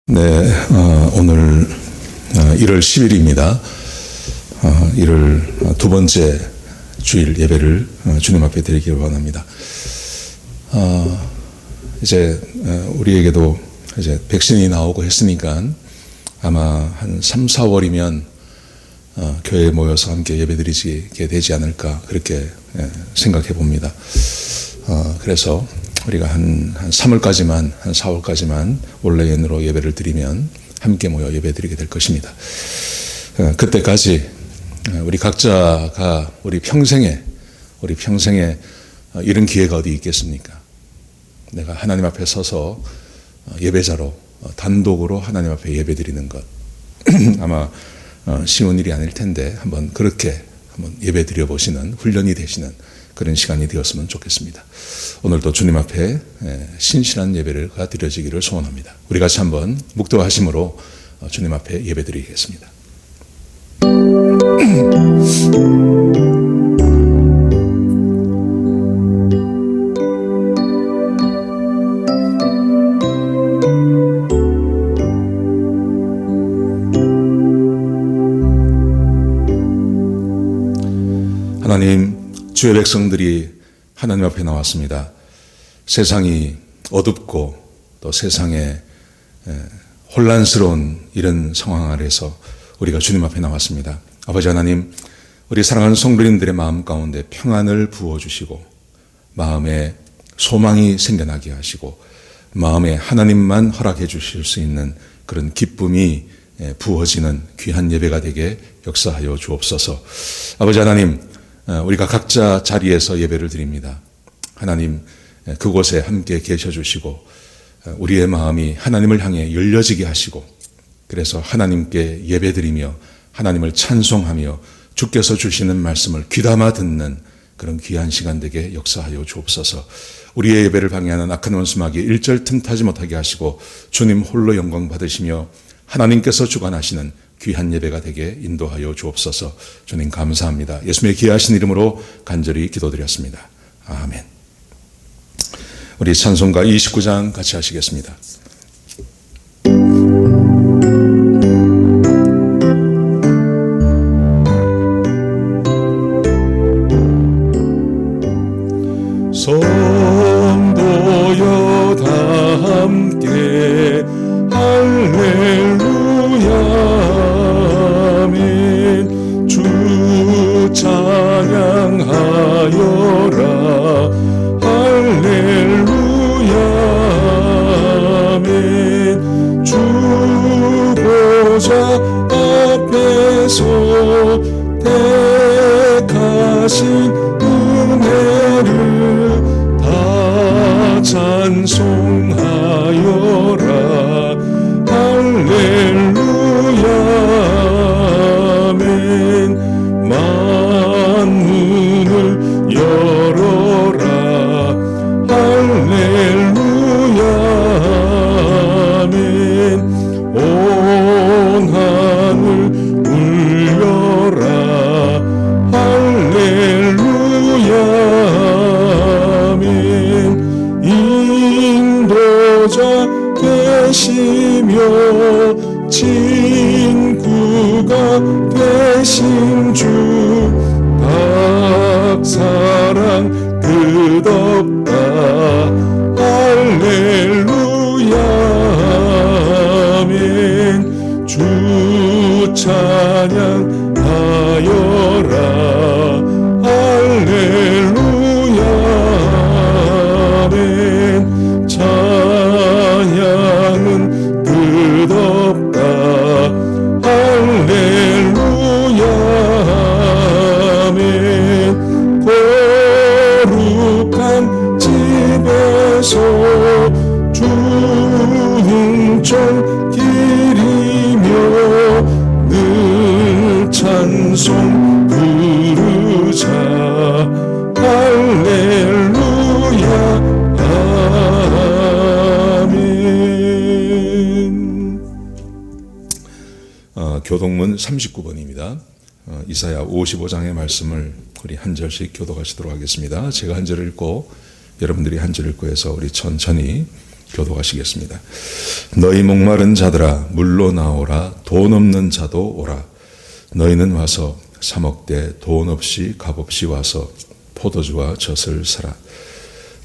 네, 오늘 1월 10일입니다. 1월 두 번째 주일 예배를 주님 앞에 드리기를 원합니다. 이제 우리에게도 이제 백신이 나오고 했으니까 아마 한 3, 4월이면 교회에 모여서 함께 예배드리게 되지 않을까 그렇게 생각해 봅니다. 그래서 우리가 한 3월까지만, 한 4월까지만 온라인으로 예배를 드리면 함께 모여 예배 드리게 될 것입니다. 그때까지 우리 각자가 우리 평생에 이런 기회가 어디 있겠습니까? 내가 하나님 앞에 서서 예배자로 단독으로 하나님 앞에 예배 드리는 것 아마 쉬운 일이 아닐 텐데 그렇게 한번 예배 드려 보시는 훈련이 되시는 그런 시간이 되었으면 좋겠습니다. 오늘도 주님 앞에 신실한 예배가 드려지기를 소원합니다. 우리 같이 한번 묵도하심으로 주님 앞에 예배 드리겠습니다. 하나님, 주의 백성들이 하나님 앞에 나왔습니다. 세상이 어둡고 또 세상에 혼란스러운 이런 상황 아래서 우리가 주님 앞에 나왔습니다. 아버지 하나님, 우리 사랑하는 성도님들의 마음 가운데 평안을 부어주시고 마음에 소망이 생겨나게 하시고 마음에 하나님만 허락해 주실 수 있는 그런 기쁨이 부어지는 귀한 예배가 되게 역사하여 주옵소서. 아버지 하나님, 우리가 각자 자리에서 예배를 드립니다. 하나님, 그곳에 함께 계셔 주시고 우리의 마음이 하나님을 향해 열려지게 하시고 그래서 하나님께 예배드리며 하나님을 찬송하며 주께서 주시는 말씀을 귀담아 듣는 그런 귀한 시간 되게 역사하여 주옵소서. 우리의 예배를 방해하는 악한 원수마귀 일절 틈타지 못하게 하시고 주님 홀로 영광 받으시며 하나님께서 주관하시는 귀한 예배가 되게 인도하여 주옵소서. 주님 감사합니다. 예수님의 귀하신 이름으로 간절히 기도드렸습니다. 아멘. 우리 찬송가 29장 같이 하시겠습니다. 성도여 다 함께 할렐루야 아멘. 주 찬양하여라 할렐루야 아멘. 주 보좌 앞에서 택하신 은혜를 다 찬송하여라 할렐루야 아멘. 만문을 열어라 할렐루야 아멘. 온 하늘 울려라 할렐루야 아멘. 인도자 되시며 친구가 되신 주 박사랑 끝없다 할렐루야 아멘. 주 찬양하여라 할렐루야 아멘. 찬양은 끝없다 할렐루야 아멘. 거룩한 집에서 주흥천 기리며 늘 찬송 부르자 할렐루야 아멘. 교동문 39번입니다. 이사야 55장의 말씀을 우리 한 절씩 교독하시도록 하겠습니다. 제가 한 절 읽고 여러분들이 한 절 읽고 해서 우리 천천히 교도하시겠습니다. 너희 목마른 자들아 물로 나오라. 돈 없는 자도 오라. 너희는 와서 사 먹되 돈 없이 값 없이 와서 포도주와 젖을 사라.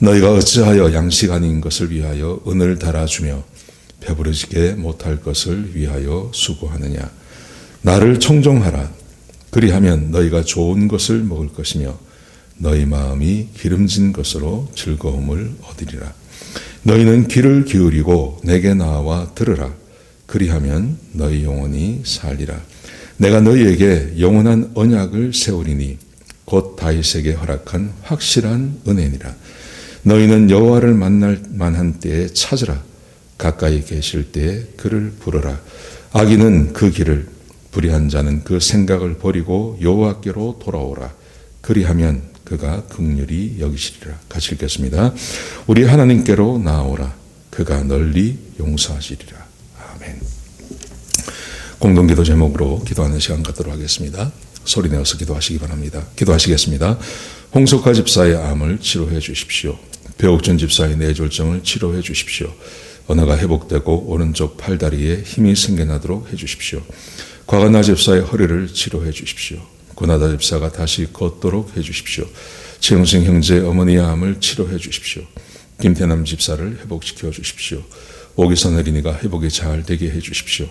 너희가 어찌하여 양식 아닌 것을 위하여 은을 달아주며 배부르지게 못할 것을 위하여 수고하느냐. 나를 청종하라. 그리하면 너희가 좋은 것을 먹을 것이며 너희 마음이 기름진 것으로 즐거움을 얻으리라. 너희는 귀를 기울이고 내게 나와 들으라. 그리하면 너희 영혼이 살리라. 내가 너희에게 영원한 언약을 세우리니 곧 다윗에게 허락한 확실한 은혜니라. 너희는 여호와를 만날 만한 때에 찾으라. 가까이 계실 때에 그를 부르라. 악인은 그 길을, 불의한 자는 그 생각을 버리고 여호와께로 돌아오라. 그리하면 그가 긍휼히 여기시리라. 같이 읽겠습니다. 우리 하나님께로 나아오라. 그가 널리 용서하시리라. 아멘. 공동기도 제목으로 기도하는 시간 갖도록 하겠습니다. 소리 내어서 기도하시기 바랍니다. 기도하시겠습니다. 홍석화 집사의 암을 치료해 주십시오. 배옥준 집사의 뇌졸중을 치료해 주십시오. 언어가 회복되고 오른쪽 팔다리에 힘이 생겨나도록 해 주십시오. 곽은하 집사의 허리를 치료해 주십시오. 고나다 집사가 다시 걷도록 해 주십시오. 최영승 형제 어머니의 암을 치료해 주십시오. 김태남 집사를 회복시켜 주십시오. 오기선 어린이가 회복이 잘 되게 해 주십시오.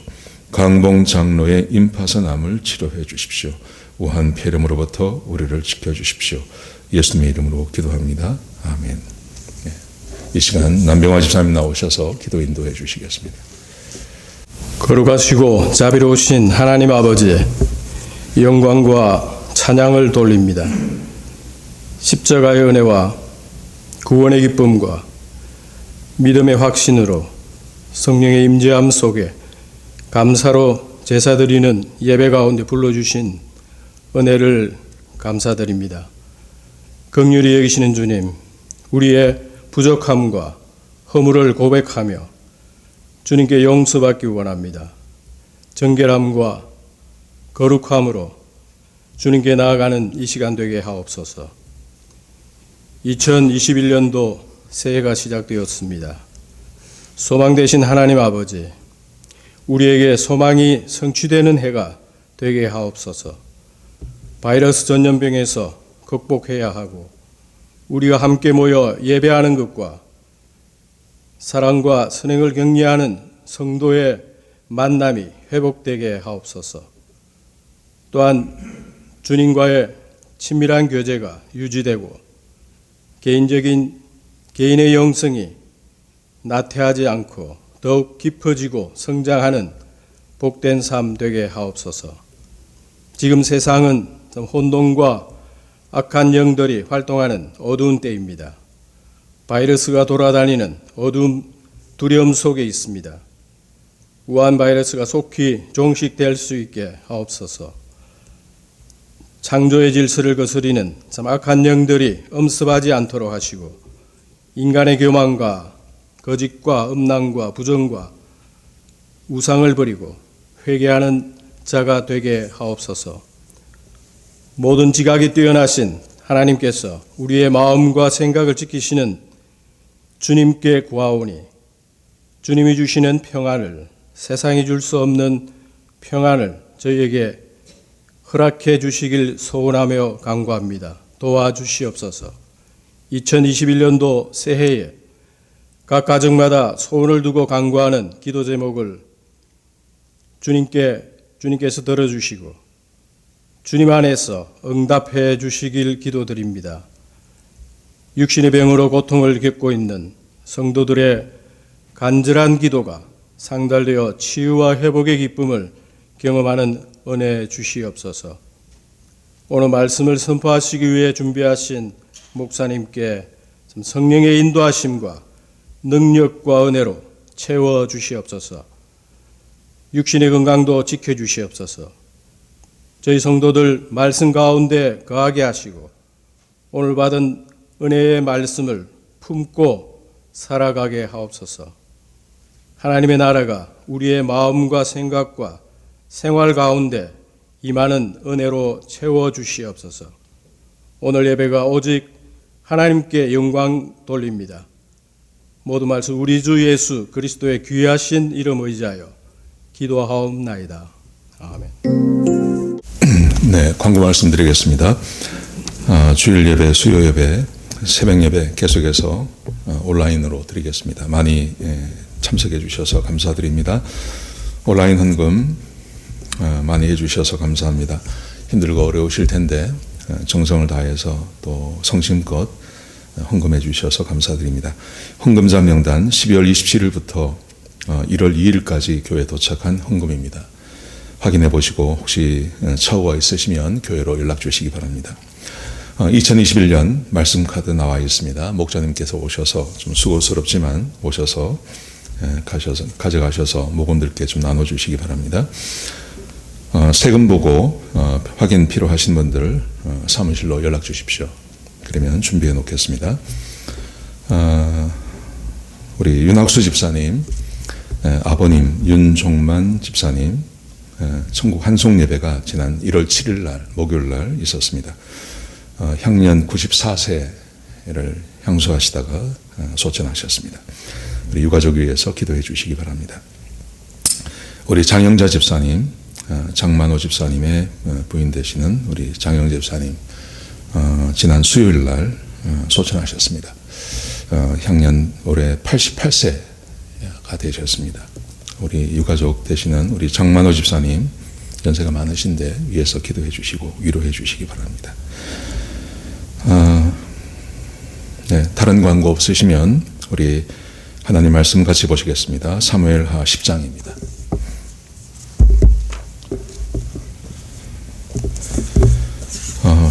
강봉 장로의 임파선 암을 치료해 주십시오. 우한 폐렴으로부터 우리를 지켜주십시오. 예수님의 이름으로 기도합니다. 아멘. 이 시간 남병화 집사님 나오셔서 기도 인도해 주시겠습니다. 거룩하시고 자비로우신 하나님 아버지, 영광과 찬양을 돌립니다. 십자가의 은혜와 구원의 기쁨과 믿음의 확신으로 성령의 임재함 속에 감사로 제사드리는 예배 가운데 불러주신 은혜를 감사드립니다. 긍휼히 여기시는 주님, 우리의 부족함과 허물을 고백하며 주님께 용서받기 원합니다. 정결함과 거룩함으로 주님께 나아가는 이 시간 되게 하옵소서. 2021년도 새해가 시작되었습니다. 소망 되신 하나님 아버지, 우리에게 소망이 성취되는 해가 되게 하옵소서. 바이러스 전염병에서 극복해야 하고 우리가 함께 모여 예배하는 것과 사랑과 선행을 격려하는 성도의 만남이 회복되게 하옵소서. 또한 주님과의 친밀한 교제가 유지되고 개인의 영성이 나태하지 않고 더욱 깊어지고 성장하는 복된 삶 되게 하옵소서. 지금 세상은 혼돈과 악한 영들이 활동하는 어두운 때입니다. 바이러스가 돌아다니는 어두운 두려움 속에 있습니다. 우한 바이러스가 속히 종식될 수 있게 하옵소서. 창조의 질서를 거스리는 참 악한 영들이 엄습하지 않도록 하시고 인간의 교만과 거짓과 음란과 부정과 우상을 버리고 회개하는 자가 되게 하옵소서. 모든 지각이 뛰어나신 하나님께서 우리의 마음과 생각을 지키시는 주님께 구하오니 주님이 주시는 평안을, 세상이 줄 수 없는 평안을 저희에게 허락해 주시길 소원하며 간구합니다. 도와주시옵소서. 2021년도 새해에 각 가정마다 소원을 두고 간구하는 기도 제목을 주님께서 들어주시고 주님 안에서 응답해 주시길 기도드립니다. 육신의 병으로 고통을 겪고 있는 성도들의 간절한 기도가 상달되어 치유와 회복의 기쁨을 경험하는 은혜 주시옵소서. 오늘 말씀을 선포하시기 위해 준비하신 목사님께 성령의 인도하심과 능력과 은혜로 채워 주시옵소서. 육신의 건강도 지켜 주시옵소서. 저희 성도들 말씀 가운데 거하게 하시고 오늘 받은 은혜의 말씀을 품고 살아가게 하옵소서. 하나님의 나라가 우리의 마음과 생각과 생활 가운데 임하는 은혜로 채워 주시옵소서. 오늘 예배가 오직 하나님께 영광 돌립니다. 모두 말씀 우리 주 예수 그리스도의 귀하신 이름 의지하여 기도하옵나이다. 아멘. 네, 광고 말씀드리겠습니다. 주일 예배, 수요 예배, 새벽 예배 계속해서 온라인으로 드리겠습니다. 많이 참석해 주셔서 감사드립니다. 온라인 헌금 많이 해주셔서 감사합니다. 힘들고 어려우실 텐데 정성을 다해서 또 성심껏 헌금해 주셔서 감사드립니다. 헌금자 명단 12월 27일부터 1월 2일까지 교회에 도착한 헌금입니다. 확인해 보시고 혹시 차후가 있으시면 교회로 연락 주시기 바랍니다. 2021년 말씀 카드 나와 있습니다. 목사님께서 오셔서 좀 수고스럽지만 오셔서 가져가셔서 목원들께 좀 나눠주시기 바랍니다. 세금 보고 확인 필요하신 분들 사무실로 연락 주십시오. 그러면 준비해 놓겠습니다. 우리 윤학수 집사님, 아버님 윤종만 집사님 천국 한송 예배가 지난 1월 7일 날 목요일 날 있었습니다. 향년 94세를 향수하시다가 소천하셨습니다. 우리 유가족 위해서 기도해 주시기 바랍니다. 우리 장영자 집사님, 장만호 집사님의 부인 되시는 우리 장영자 집사님 지난 수요일 날 소천하셨습니다. 향년 올해 88세가 되셨습니다. 우리 유가족 되시는 우리 장만호 집사님 연세가 많으신데 위해서 기도해 주시고 위로해 주시기 바랍니다. 네, 다른 광고 없으시면 우리 하나님 말씀 같이 보시겠습니다. 사무엘하 10장입니다.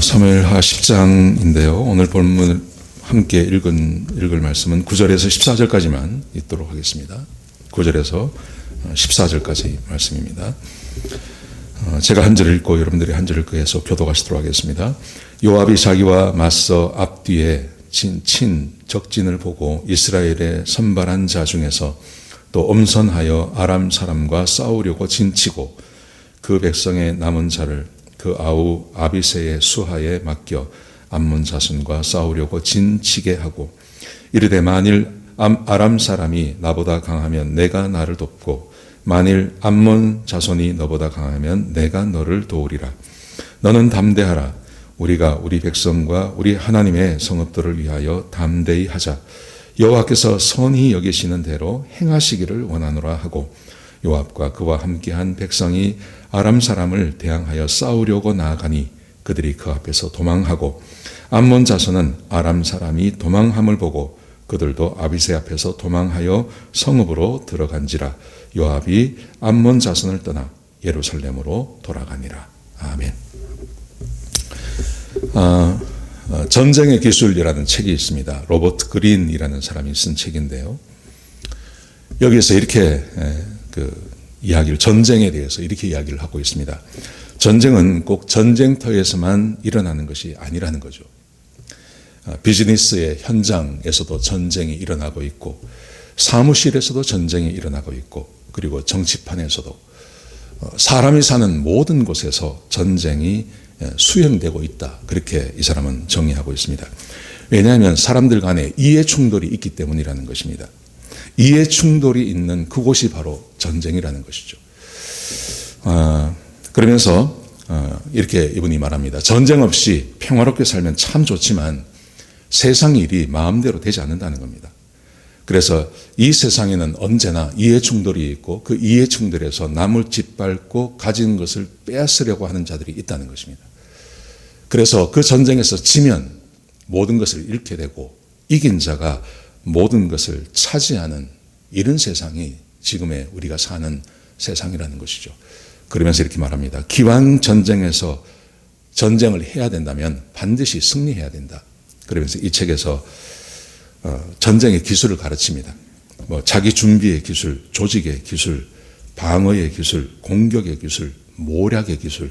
사무엘하 10장인데요. 오늘 본문 함께 읽을 말씀은 9절에서 14절까지만 읽도록 하겠습니다. 9절에서 14절까지 말씀입니다. 제가 한 절 읽고 여러분들이 한 절 읽고 해서 교독하시도록 하겠습니다. 요압이 자기와 맞서 앞뒤에 친 적진을 보고 이스라엘의 선발한 자 중에서 또 엄선하여 아람 사람과 싸우려고 진치고 그 백성의 남은 자를 그 아우 아비새의 수하에 맡겨 암몬 자손과 싸우려고 진치게 하고 이르되 만일 아람 사람이 나보다 강하면 내가 나를 돕고 만일 암몬 자손이 너보다 강하면 내가 너를 도우리라. 너는 담대하라. 우리가 우리 백성과 우리 하나님의 성읍들을 위하여 담대히 하자. 여호와께서 선히 여기시는 대로 행하시기를 원하노라 하고 요압과 그와 함께한 백성이 아람 사람을 대항하여 싸우려고 나아가니 그들이 그 앞에서 도망하고 암몬 자손은 아람 사람이 도망함을 보고 그들도 아비새 앞에서 도망하여 성읍으로 들어간지라. 요압이 암몬 자손을 떠나 예루살렘으로 돌아가니라. 아멘. 전쟁의 기술이라는 책이 있습니다. 로버트 그린이라는 사람이 쓴 책인데요. 여기에서 이렇게 이야기를 전쟁에 대해서 이렇게 이야기를 하고 있습니다. 전쟁은 꼭 전쟁터에서만 일어나는 것이 아니라는 거죠. 비즈니스의 현장에서도 전쟁이 일어나고 있고 사무실에서도 전쟁이 일어나고 있고 그리고 정치판에서도 사람이 사는 모든 곳에서 전쟁이 수행되고 있다. 그렇게 이 사람은 정의하고 있습니다. 왜냐하면 사람들 간에 이해 충돌이 있기 때문이라는 것입니다. 이해 충돌이 있는 그곳이 바로 전쟁이라는 것이죠. 그러면서 이렇게 이분이 말합니다. 전쟁 없이 평화롭게 살면 참 좋지만 세상 일이 마음대로 되지 않는다는 겁니다. 그래서 이 세상에는 언제나 이해 충돌이 있고 그 이해 충돌에서 남을 짓밟고 가진 것을 빼앗으려고 하는 자들이 있다는 것입니다. 그래서 그 전쟁에서 지면 모든 것을 잃게 되고 이긴 자가 모든 것을 차지하는 이런 세상이 지금의 우리가 사는 세상이라는 것이죠. 그러면서 이렇게 말합니다. 기왕 전쟁에서 전쟁을 해야 된다면 반드시 승리해야 된다. 그러면서 이 책에서 전쟁의 기술을 가르칩니다. 자기 준비의 기술, 조직의 기술, 방어의 기술, 공격의 기술, 모략의 기술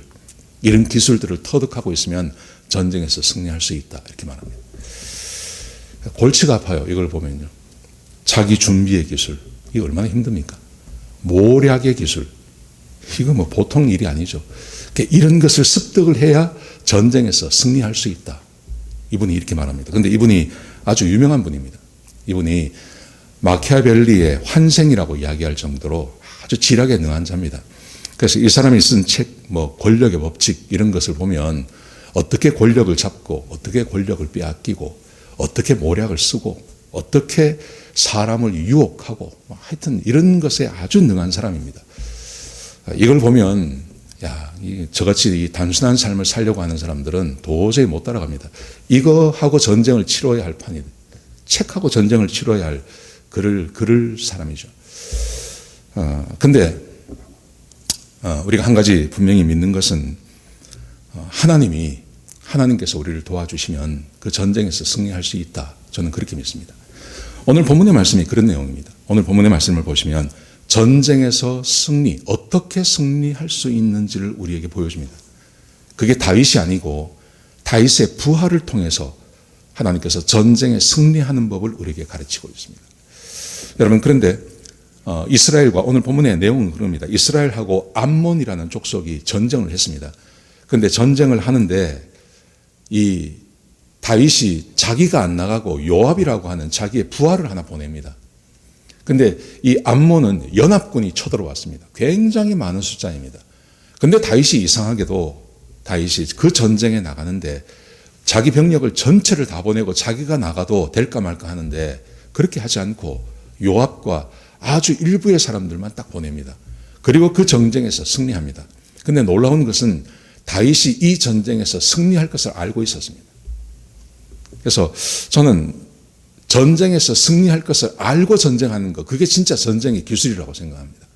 이런 기술들을 터득하고 있으면 전쟁에서 승리할 수 있다. 이렇게 말합니다. 골치가 아파요. 이걸 보면요. 자기 준비의 기술 이게 얼마나 힘듭니까? 모략의 기술 이거 보통 일이 아니죠. 이런 것을 습득을 해야 전쟁에서 승리할 수 있다. 이분이 이렇게 말합니다. 그런데 이분이 아주 유명한 분입니다. 이분이 마키아벨리의 환생이라고 이야기할 정도로 아주 지략에 능한 자입니다. 그래서 이 사람이 쓴 책, 권력의 법칙 이런 것을 보면 어떻게 권력을 잡고 어떻게 권력을 빼앗기고 어떻게 모략을 쓰고 어떻게 사람을 유혹하고 하여튼 이런 것에 아주 능한 사람입니다. 이걸 보면 저같이 이 단순한 삶을 살려고 하는 사람들은 도저히 못 따라갑니다. 이거 하고 전쟁을 치러야 할 판이다. 책하고 전쟁을 치러야 할 그럴 사람이죠. 근데 우리가 한 가지 분명히 믿는 것은 하나님께서 우리를 도와주시면 그 전쟁에서 승리할 수 있다. 저는 그렇게 믿습니다. 오늘 본문의 말씀이 그런 내용입니다. 오늘 본문의 말씀을 보시면 전쟁에서 어떻게 승리할 수 있는지를 우리에게 보여줍니다. 그게 다윗이 아니고 다윗의 부활을 통해서 하나님께서 전쟁에 승리하는 법을 우리에게 가르치고 있습니다. 여러분, 그런데 이스라엘과 오늘 본문의 내용은 그럽니다. 이스라엘하고 암몬이라는 족속이 전쟁을 했습니다. 그런데 전쟁을 하는데 이 다윗이 자기가 안 나가고 요압이라고 하는 자기의 부하를 하나 보냅니다. 근데 이 암몬은 연합군이 쳐들어왔습니다. 굉장히 많은 숫자입니다. 근데 다윗이 이상하게도 그 전쟁에 나가는데 자기 병력을 전체를 다 보내고 자기가 나가도 될까 말까 하는데 그렇게 하지 않고 요압과 아주 일부의 사람들만 딱 보냅니다. 그리고 그 전쟁에서 승리합니다. 근데 놀라운 것은 다윗이 이 전쟁에서 승리할 것을 알고 있었습니다. 그래서 저는 전쟁에서 승리할 것을 알고 전쟁하는 것, 그게 진짜 전쟁의 기술이라고 생각합니다.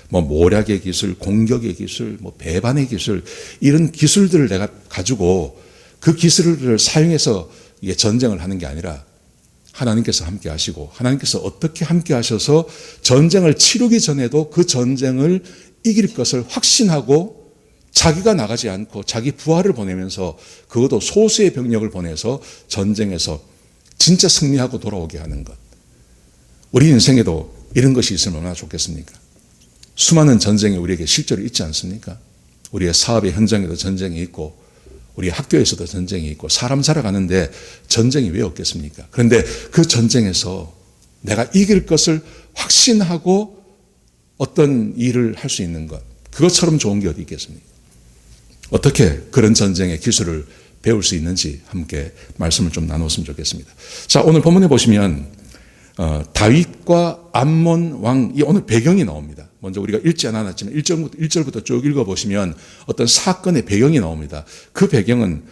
모략의 기술, 공격의 기술, 배반의 기술, 이런 기술들을 내가 가지고 그 기술을 사용해서 이게 전쟁을 하는 게 아니라 하나님께서 함께 하시고 하나님께서 어떻게 함께 하셔서 전쟁을 치르기 전에도 그 전쟁을 이길 것을 확신하고 자기가 나가지 않고 자기 부하를 보내면서 그것도 소수의 병력을 보내서 전쟁에서 진짜 승리하고 돌아오게 하는 것. 우리 인생에도 이런 것이 있으면 얼마나 좋겠습니까? 수많은 전쟁이 우리에게 실제로 있지 않습니까? 우리의 사업의 현장에도 전쟁이 있고 우리 학교에서도 전쟁이 있고 사람 살아가는데 전쟁이 왜 없겠습니까? 그런데 그 전쟁에서 내가 이길 것을 확신하고 어떤 일을 할 수 있는 것, 그것처럼 좋은 게 어디 있겠습니까? 어떻게 그런 전쟁의 기술을 배울 수 있는지 함께 말씀을 좀 나눴으면 좋겠습니다. 자, 오늘 본문에 보시면 다윗과 암몬 왕, 이 오늘 배경이 나옵니다. 먼저 우리가 읽지 않았지만 1절부터 쭉 읽어보시면 어떤 사건의 배경이 나옵니다. 그 배경은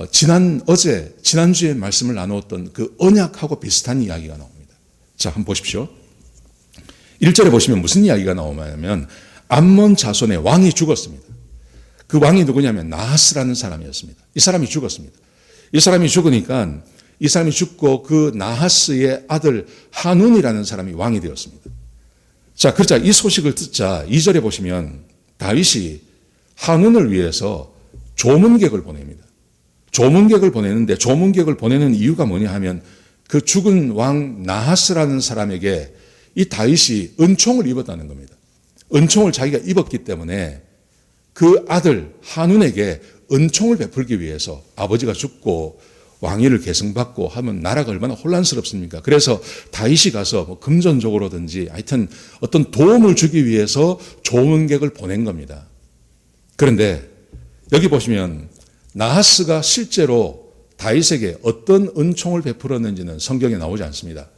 지난주에 말씀을 나누었던 그 언약하고 비슷한 이야기가 나옵니다. 자, 한번 보십시오. 1절에 보시면 무슨 이야기가 나오냐면 암몬 자손의 왕이 죽었습니다. 그 왕이 누구냐면 나하스라는 사람이었습니다. 이 사람이 죽었습니다. 이 사람이 죽으니까 이 사람이 죽고 그 나하스의 아들 한운이라는 사람이 왕이 되었습니다. 자, 그러자 이 소식을 듣자 2절에 보시면 다윗이 한운을 위해서 조문객을 보냅니다. 조문객을 보내는데 조문객을 보내는 이유가 뭐냐 하면 그 죽은 왕 나하스라는 사람에게 이 다윗이 은총을 입었다는 겁니다. 은총을 자기가 입었기 때문에 그 아들 한운에게 은총을 베풀기 위해서 아버지가 죽고 왕위를 계승받고 하면 나라가 얼마나 혼란스럽습니까? 그래서 다윗이 가서 금전적으로든지 하여튼 어떤 도움을 주기 위해서 조문객을 보낸 겁니다. 그런데 여기 보시면 나하스가 실제로 다윗에게 어떤 은총을 베풀었는지는 성경에 나오지 않습니다.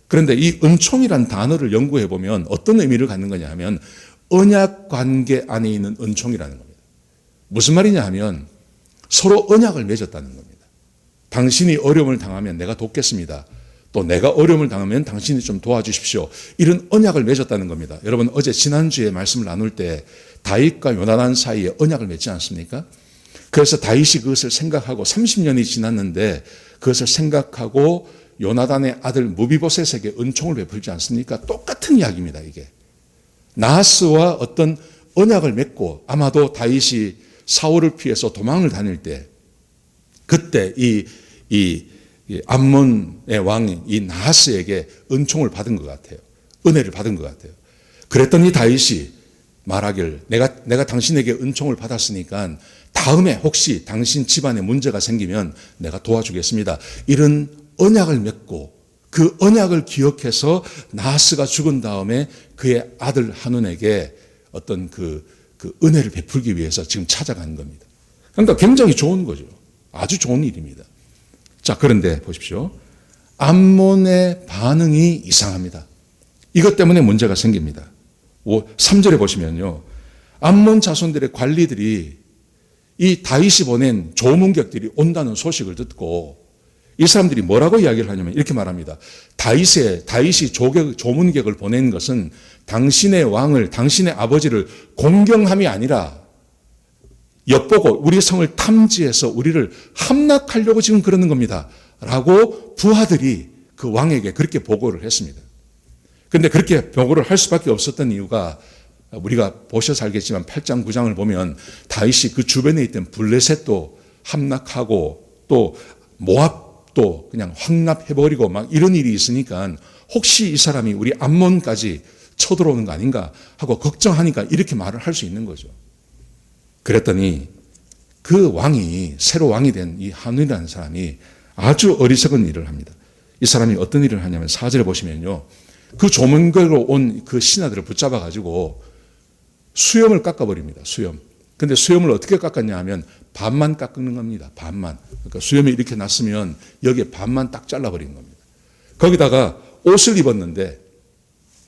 그런데 이 은총이란 단어를 연구해 보면 어떤 의미를 갖는 거냐 하면 언약 관계 안에 있는 은총이라는 겁니다. 무슨 말이냐 하면 서로 언약을 맺었다는 겁니다. 당신이 어려움을 당하면 내가 돕겠습니다. 또 내가 어려움을 당하면 당신이 좀 도와주십시오. 이런 언약을 맺었다는 겁니다. 여러분, 어제 지난주에 말씀을 나눌 때 다윗과 요나단 사이에 언약을 맺지 않습니까? 그래서 다윗이 그것을 생각하고 30년이 지났는데 그것을 생각하고 요나단의 아들 무비보셋에게 은총을 베풀지 않습니까? 똑같은 이야기입니다, 이게. 나하스와 어떤 언약을 맺고 아마도 다윗이 사울을 피해서 도망을 다닐 때 그때 이 암몬의 왕이 이 나하스에게 은총을 받은 것 같아요. 은혜를 받은 것 같아요. 그랬더니 다윗이 말하길 내가 당신에게 은총을 받았으니까 다음에 혹시 당신 집안에 문제가 생기면 내가 도와주겠습니다. 이런 언약을 맺고 그 언약을 기억해서 나하스가 죽은 다음에 그의 아들 한운에게 어떤 그 은혜를 베풀기 위해서 지금 찾아간 겁니다. 그러니까 굉장히 좋은 거죠. 아주 좋은 일입니다. 자, 그런데 보십시오. 암몬의 반응이 이상합니다. 이것 때문에 문제가 생깁니다. 3절에 보시면요. 암몬 자손들의 관리들이 이 다윗이 보낸 조문객들이 온다는 소식을 듣고 이 사람들이 뭐라고 이야기를 하냐면 이렇게 말합니다. 다윗이 조문객을 보낸 것은 당신의 왕을, 당신의 아버지를 공경함이 아니라 엿보고 우리 성을 탐지해서 우리를 함락하려고 지금 그러는 겁니다. 라고 부하들이 그 왕에게 그렇게 보고를 했습니다. 그런데 그렇게 보고를 할 수밖에 없었던 이유가 우리가 보셔서 알겠지만 8장 9장을 보면 다윗이 그 주변에 있던 블레셋도 함락하고 또 모압도 그냥 황납해버리고 막 이런 일이 있으니까 혹시 이 사람이 우리 암몬까지 쳐들어오는 거 아닌가 하고 걱정하니까 이렇게 말을 할 수 있는 거죠. 그랬더니 그 왕이 새로 왕이 된 이 한운이라는 사람이 아주 어리석은 일을 합니다. 이 사람이 어떤 일을 하냐면 4절에 보시면요. 그 조문객으로 온 그 신하들을 붙잡아 가지고 수염을 깎아버립니다. 수염. 근데 수염을 어떻게 깎았냐 하면 반만 깎는 겁니다. 반만. 그러니까 수염이 이렇게 났으면 여기에 반만 딱 잘라버린 겁니다. 거기다가 옷을 입었는데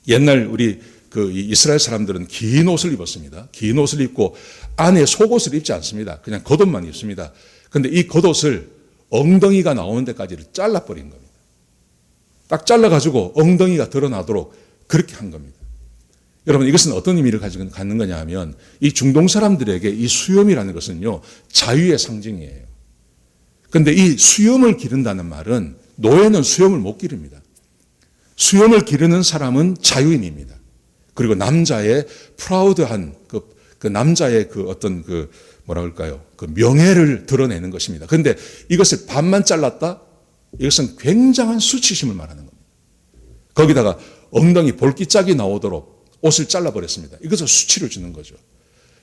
옛날 우리 그 이스라엘 사람들은 긴 옷을 입었습니다. 긴 옷을 입고 안에 속옷을 입지 않습니다. 그냥 겉옷만 입습니다. 근데 이 겉옷을 엉덩이가 나오는 데까지를 잘라버린 겁니다. 딱 잘라가지고 엉덩이가 드러나도록 그렇게 한 겁니다. 여러분 이것은 어떤 의미를 갖는 거냐 하면 이 중동 사람들에게 이 수염이라는 것은요 자유의 상징이에요. 그런데 이 수염을 기른다는 말은 노예는 수염을 못 기릅니다. 수염을 기르는 사람은 자유인입니다. 그리고 남자의 프라우드한 그 남자의 그 어떤 그 뭐라 그럴까요? 그 명예를 드러내는 것입니다. 그런데 이것을 반만 잘랐다? 이것은 굉장한 수치심을 말하는 겁니다. 거기다가 엉덩이 볼기짝이 나오도록 옷을 잘라버렸습니다. 이것은 수치를 주는 거죠.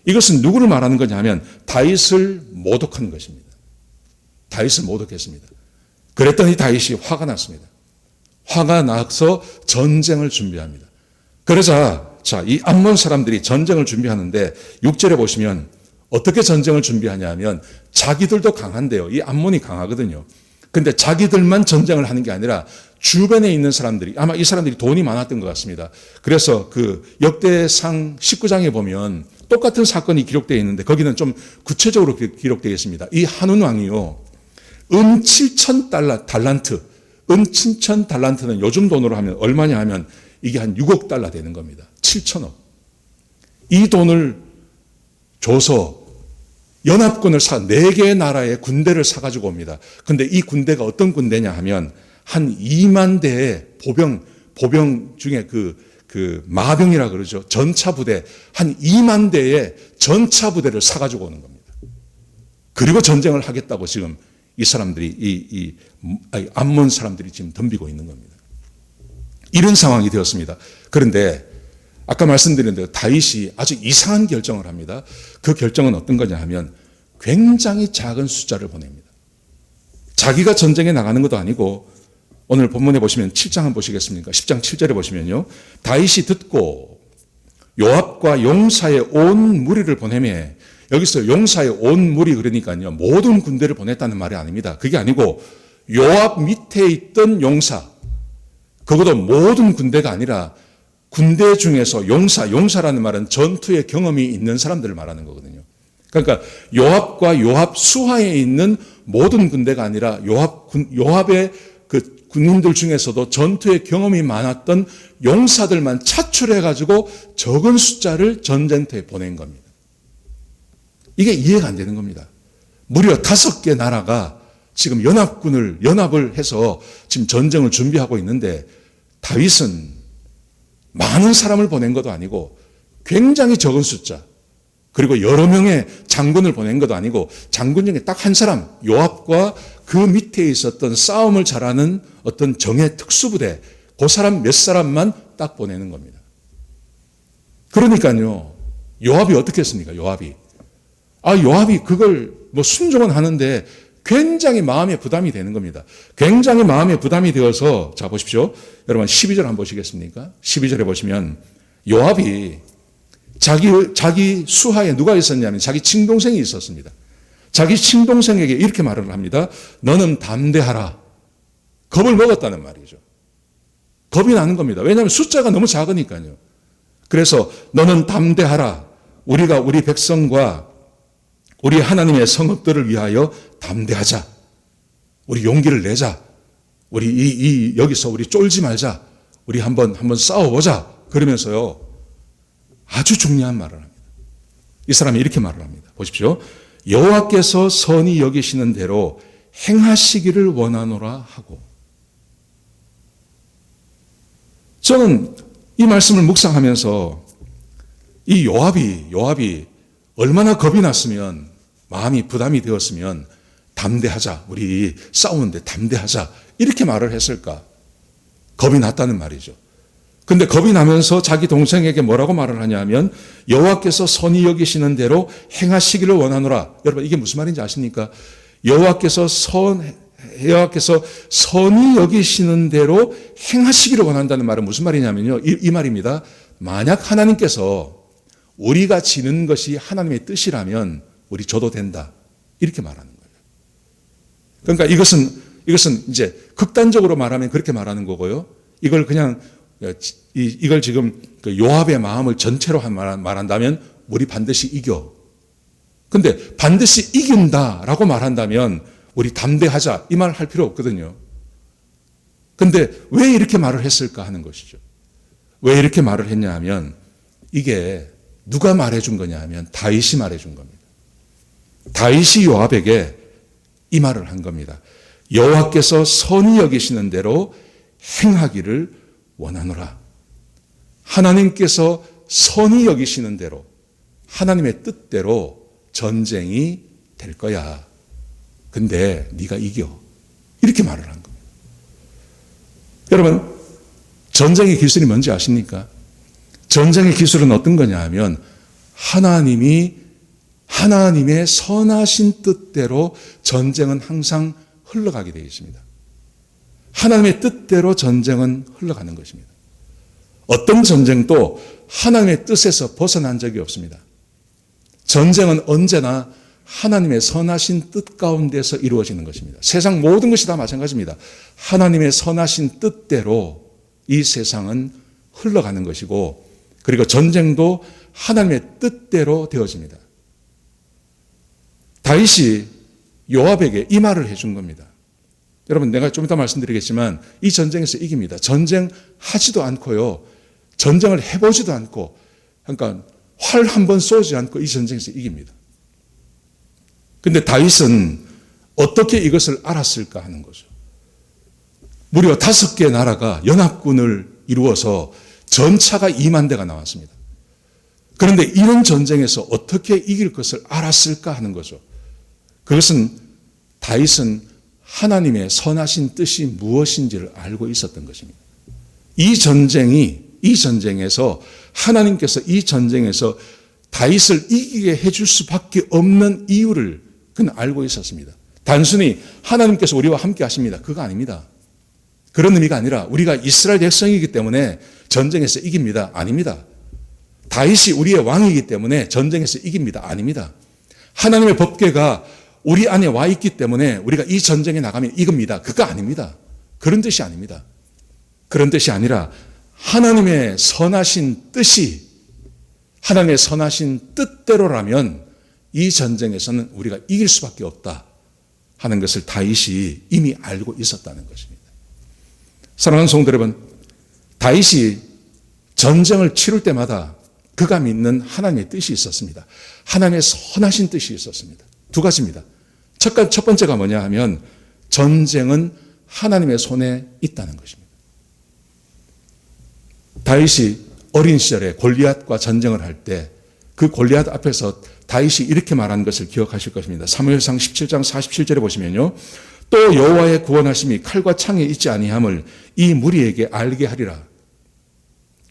이것은 누구를 말하는 거냐 하면 다윗을 모독하는 것입니다. 다윗을 모독했습니다. 그랬더니 다윗이 화가 났습니다. 화가 나서 전쟁을 준비합니다. 그러자 이 암몬 사람들이 전쟁을 준비하는데 6절에 보시면 어떻게 전쟁을 준비하냐 하면 자기들도 강한데요. 이 암몬이 강하거든요. 근데 자기들만 전쟁을 하는 게 아니라 주변에 있는 사람들이 아마 이 사람들이 돈이 많았던 것 같습니다. 그래서 그 역대상 19장에 보면 똑같은 사건이 기록되어 있는데 거기는 좀 구체적으로 기록되어 있습니다. 이 한운 왕이요. 은 7천 달란트. 은 7천 달란트는 요즘 돈으로 하면 얼마냐 하면 이게 한 6억 달러 되는 겁니다. 7천억. 이 돈을 줘서 연합군을 4개의 나라의 군대를 사가지고 옵니다. 근데 이 군대가 어떤 군대냐 하면 한 2만 대의 보병 중에 그 마병이라 그러죠. 전차 부대, 한 2만 대의 전차 부대를 사가지고 오는 겁니다. 그리고 전쟁을 하겠다고 지금 이 사람들이, 암몬 사람들이 지금 덤비고 있는 겁니다. 이런 상황이 되었습니다. 그런데 아까 말씀드린 대로 다윗이 아주 이상한 결정을 합니다. 그 결정은 어떤 거냐 하면 굉장히 작은 숫자를 보냅니다. 자기가 전쟁에 나가는 것도 아니고 오늘 본문에 보시면 7장 한번 보시겠습니까? 10장 7절에 보시면요. 다윗이 듣고 요압과 용사의 온 무리를 보내매 여기서 용사의 온 무리 그러니까요. 모든 군대를 보냈다는 말이 아닙니다. 그게 아니고 요압 밑에 있던 용사 그것도 모든 군대가 아니라 군대 중에서 용사라는 말은 전투의 경험이 있는 사람들을 말하는 거거든요. 그러니까 요압과 요압 수하에 있는 모든 군대가 아니라 요압의 그 군인들 중에서도 전투의 경험이 많았던 용사들만 차출해가지고 적은 숫자를 전쟁터에 보낸 겁니다. 이게 이해가 안 되는 겁니다. 무려 5개 나라가 지금 연합을 해서 지금 전쟁을 준비하고 있는데 다윗은 많은 사람을 보낸 것도 아니고 굉장히 적은 숫자 그리고 여러 명의 장군을 보낸 것도 아니고 장군 중에 딱 한 사람 요압과 그 밑에 있었던 싸움을 잘하는 어떤 정예 특수부대 그 사람 몇 사람만 딱 보내는 겁니다. 그러니까요 요압이 어떻게 했습니까? 요압이 그걸 뭐 순종은 하는데 굉장히 마음에 부담이 되는 겁니다. 굉장히 마음에 부담이 되어서, 자, 보십시오. 여러분, 12절 한번 보시겠습니까? 12절에 보시면, 요압이 자기 수하에 누가 있었냐면, 자기 친동생이 있었습니다. 자기 친동생에게 이렇게 말을 합니다. 너는 담대하라. 겁을 먹었다는 말이죠. 겁이 나는 겁니다. 왜냐하면 숫자가 너무 작으니까요. 그래서 너는 담대하라. 우리가 우리 백성과 우리 하나님의 성읍들을 위하여 담대하자. 우리 용기를 내자. 우리 여기서 우리 쫄지 말자. 우리 한번 싸워보자. 그러면서요, 아주 중요한 말을 합니다. 이 사람이 이렇게 말을 합니다. 보십시오. 여호와께서 선히 여기시는 대로 행하시기를 원하노라 하고. 저는 이 말씀을 묵상하면서 이 요압이 얼마나 겁이 났으면, 마음이 부담이 되었으면 담대하자. 우리 싸우는데 담대하자. 이렇게 말을 했을까? 겁이 났다는 말이죠. 근데 겁이 나면서 자기 동생에게 뭐라고 말을 하냐면, 여호와께서 선히 여기시는 대로 행하시기를 원하노라. 여러분, 이게 무슨 말인지 아십니까? 여호와께서 선히 여기시는 대로 행하시기를 원한다는 말은 무슨 말이냐면요, 이 말입니다. 만약 하나님께서 우리가 지는 것이 하나님의 뜻이라면 우리 줘도 된다. 이렇게 말하는 거예요. 그러니까 이것은 이제 극단적으로 말하면 그렇게 말하는 거고요. 이걸 지금 그 요압의 마음을 전체로 말한다면 우리 반드시 이겨. 근데 반드시 이긴다라고 말한다면 우리 담대하자. 이 말 할 필요 없거든요. 근데 왜 이렇게 말을 했을까 하는 것이죠. 왜 이렇게 말을 했냐 하면, 이게 누가 말해준 거냐 하면 다윗이 말해준 겁니다. 다윗이 요압에게 이 말을 한 겁니다. 여호와께서 선히 여기시는 대로 행하기를 원하노라. 하나님께서 선히 여기시는 대로, 하나님의 뜻대로 전쟁이 될 거야. 근데 네가 이겨. 이렇게 말을 한 겁니다. 여러분, 전쟁의 기술이 뭔지 아십니까? 전쟁의 기술은 어떤 거냐 하면, 하나님의 선하신 뜻대로 전쟁은 항상 흘러가게 되어 있습니다. 하나님의 뜻대로 전쟁은 흘러가는 것입니다. 어떤 전쟁도 하나님의 뜻에서 벗어난 적이 없습니다. 전쟁은 언제나 하나님의 선하신 뜻 가운데서 이루어지는 것입니다. 세상 모든 것이 다 마찬가지입니다. 하나님의 선하신 뜻대로 이 세상은 흘러가는 것이고, 그리고 전쟁도 하나님의 뜻대로 되어집니다. 다윗이 요압에게 이 말을 해준 겁니다. 여러분, 내가 좀 이따 말씀드리겠지만 이 전쟁에서 이깁니다. 전쟁하지도 않고요, 전쟁을 해보지도 않고, 그러니까 활 한 번 쏘지 않고 이 전쟁에서 이깁니다. 근데 다윗은 어떻게 이것을 알았을까 하는 거죠. 무려 5개의 나라가 연합군을 이루어서 전차가 2만 대가 나왔습니다. 그런데 이런 전쟁에서 어떻게 이길 것을 알았을까 하는 거죠. 그것은 다윗은 하나님의 선하신 뜻이 무엇인지를 알고 있었던 것입니다. 이 전쟁에서 하나님께서 이 전쟁에서 다윗을 이기게 해줄 수밖에 없는 이유를 그는 알고 있었습니다. 단순히 하나님께서 우리와 함께 하십니다. 그거 아닙니다. 그런 의미가 아니라 우리가 이스라엘 백성이기 때문에 전쟁에서 이깁니다. 아닙니다. 다윗이 우리의 왕이기 때문에 전쟁에서 이깁니다. 아닙니다. 하나님의 법궤가 우리 안에 와 있기 때문에 우리가 이 전쟁에 나가면 이깁니다. 그거 아닙니다. 그런 뜻이 아닙니다. 그런 뜻이 아니라 하나님의 선하신 뜻이, 하나님의 선하신 뜻대로라면 이 전쟁에서는 우리가 이길 수밖에 없다 하는 것을 다윗이 이미 알고 있었다는 것입니다. 사랑하는 성도 여러분, 다윗이 전쟁을 치를 때마다 그가 믿는 하나님의 뜻이 있었습니다. 하나님의 선하신 뜻이 있었습니다. 2가지입니다. 첫 번째가 뭐냐 하면, 전쟁은 하나님의 손에 있다는 것입니다. 다윗이 어린 시절에 골리앗과 전쟁을 할 때 그 골리앗 앞에서 다윗이 이렇게 말한 것을 기억하실 것입니다. 사무엘상 17장 47절에 보시면요, 또 여호와의 구원하심이 칼과 창에 있지 아니함을 이 무리에게 알게 하리라.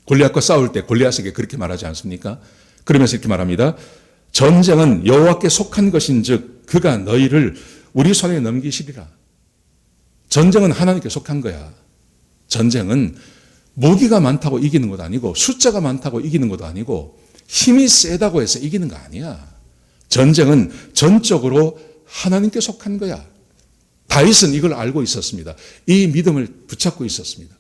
골리앗과 싸울 때 골리앗에게 그렇게 말하지 않습니까? 그러면서 이렇게 말합니다. 전쟁은 여호와께 속한 것인즉 그가 너희를 우리 손에 넘기시리라. 전쟁은 하나님께 속한 거야. 전쟁은 무기가 많다고 이기는 것도 아니고 숫자가 많다고 이기는 것도 아니고 힘이 세다고 해서 이기는 거 아니야. 전쟁은 전적으로 하나님께 속한 거야. 다윗은 이걸 알고 있었습니다. 이 믿음을 붙잡고 있었습니다.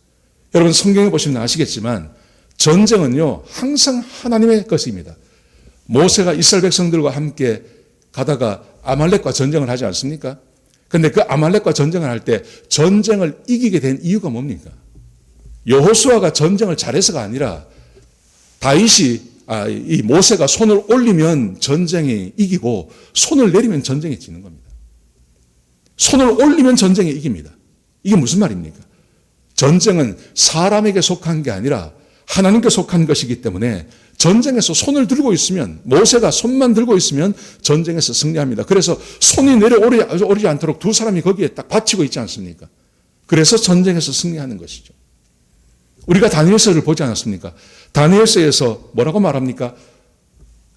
여러분 성경에 보시면 아시겠지만 전쟁은요 항상 하나님의 것입니다. 모세가 이스라엘 백성들과 함께 가다가 아말렉과 전쟁을 하지 않습니까? 그런데 그 아말렉과 전쟁을 할 때 전쟁을 이기게 된 이유가 뭡니까? 여호수아가 전쟁을 잘해서가 아니라 이 모세가 손을 올리면 전쟁이 이기고 손을 내리면 전쟁이 지는 겁니다. 손을 올리면 전쟁이 이깁니다. 이게 무슨 말입니까? 전쟁은 사람에게 속한 게 아니라 하나님께 속한 것이기 때문에 전쟁에서 손을 들고 있으면 모세가 손만 들고 있으면 전쟁에서 승리합니다. 그래서 손이 내려오지 않도록 두 사람이 거기에 딱 받치고 있지 않습니까? 그래서 전쟁에서 승리하는 것이죠. 우리가 다니엘서를 보지 않았습니까? 다니엘서에서 뭐라고 말합니까?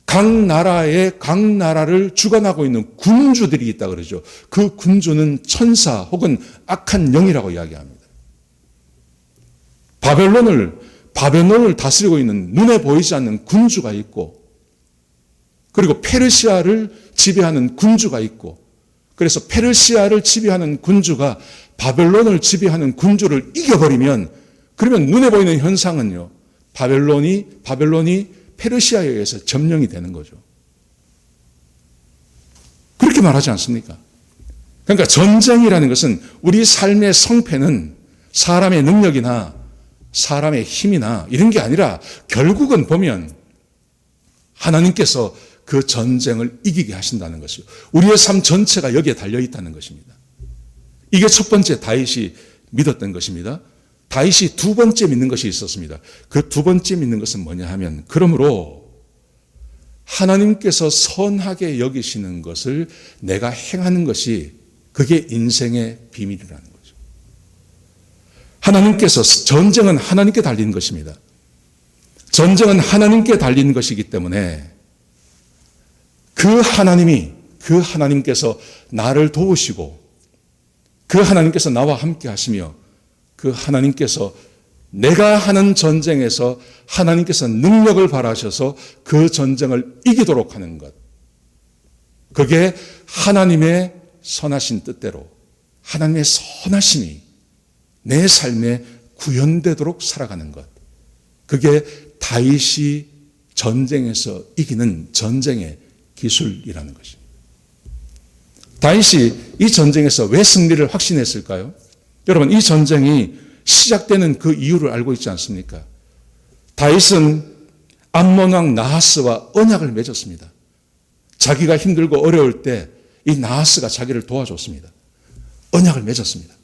각 나라를 주관하고 있는 군주들이 있다 그러죠. 그 군주는 천사 혹은 악한 영이라고 이야기합니다. 바벨론을 다스리고 있는 눈에 보이지 않는 군주가 있고, 그리고 페르시아를 지배하는 군주가 있고, 그래서 페르시아를 지배하는 군주가 바벨론을 지배하는 군주를 이겨버리면, 그러면 눈에 보이는 현상은요, 바벨론이 페르시아에 의해서 점령이 되는 거죠. 그렇게 말하지 않습니까? 그러니까 전쟁이라는 것은 우리 삶의 성패는 사람의 능력이나 사람의 힘이나 이런 게 아니라 결국은 보면 하나님께서 그 전쟁을 이기게 하신다는 것이요. 우리의 삶 전체가 여기에 달려 있다는 것입니다. 이게 첫 번째 다윗이 믿었던 것입니다. 다윗이 두 번째 믿는 것이 있었습니다. 그 두 번째 믿는 것은 뭐냐 하면, 그러므로 하나님께서 선하게 여기시는 것을 내가 행하는 것이 그게 인생의 비밀이라는 거죠. 하나님께서, 전쟁은 하나님께 달린 것입니다. 전쟁은 하나님께 달린 것이기 때문에 그 하나님께서 나를 도우시고 그 하나님께서 나와 함께 하시며 그 하나님께서 내가 하는 전쟁에서 하나님께서 능력을 발하셔서 그 전쟁을 이기도록 하는 것. 그게 하나님의 선하신 뜻대로 하나님의 선하심이 내 삶에 구현되도록 살아가는 것. 그게 다윗이 전쟁에서 이기는 전쟁의 기술이라는 것입니다. 다윗이 이 전쟁에서 왜 승리를 확신했을까요? 여러분, 이 전쟁이 시작되는 그 이유를 알고 있지 않습니까? 다윗은 암몬 왕 나하스와 언약을 맺었습니다. 자기가 힘들고 어려울 때 이 나하스가 자기를 도와줬습니다. 언약을 맺었습니다.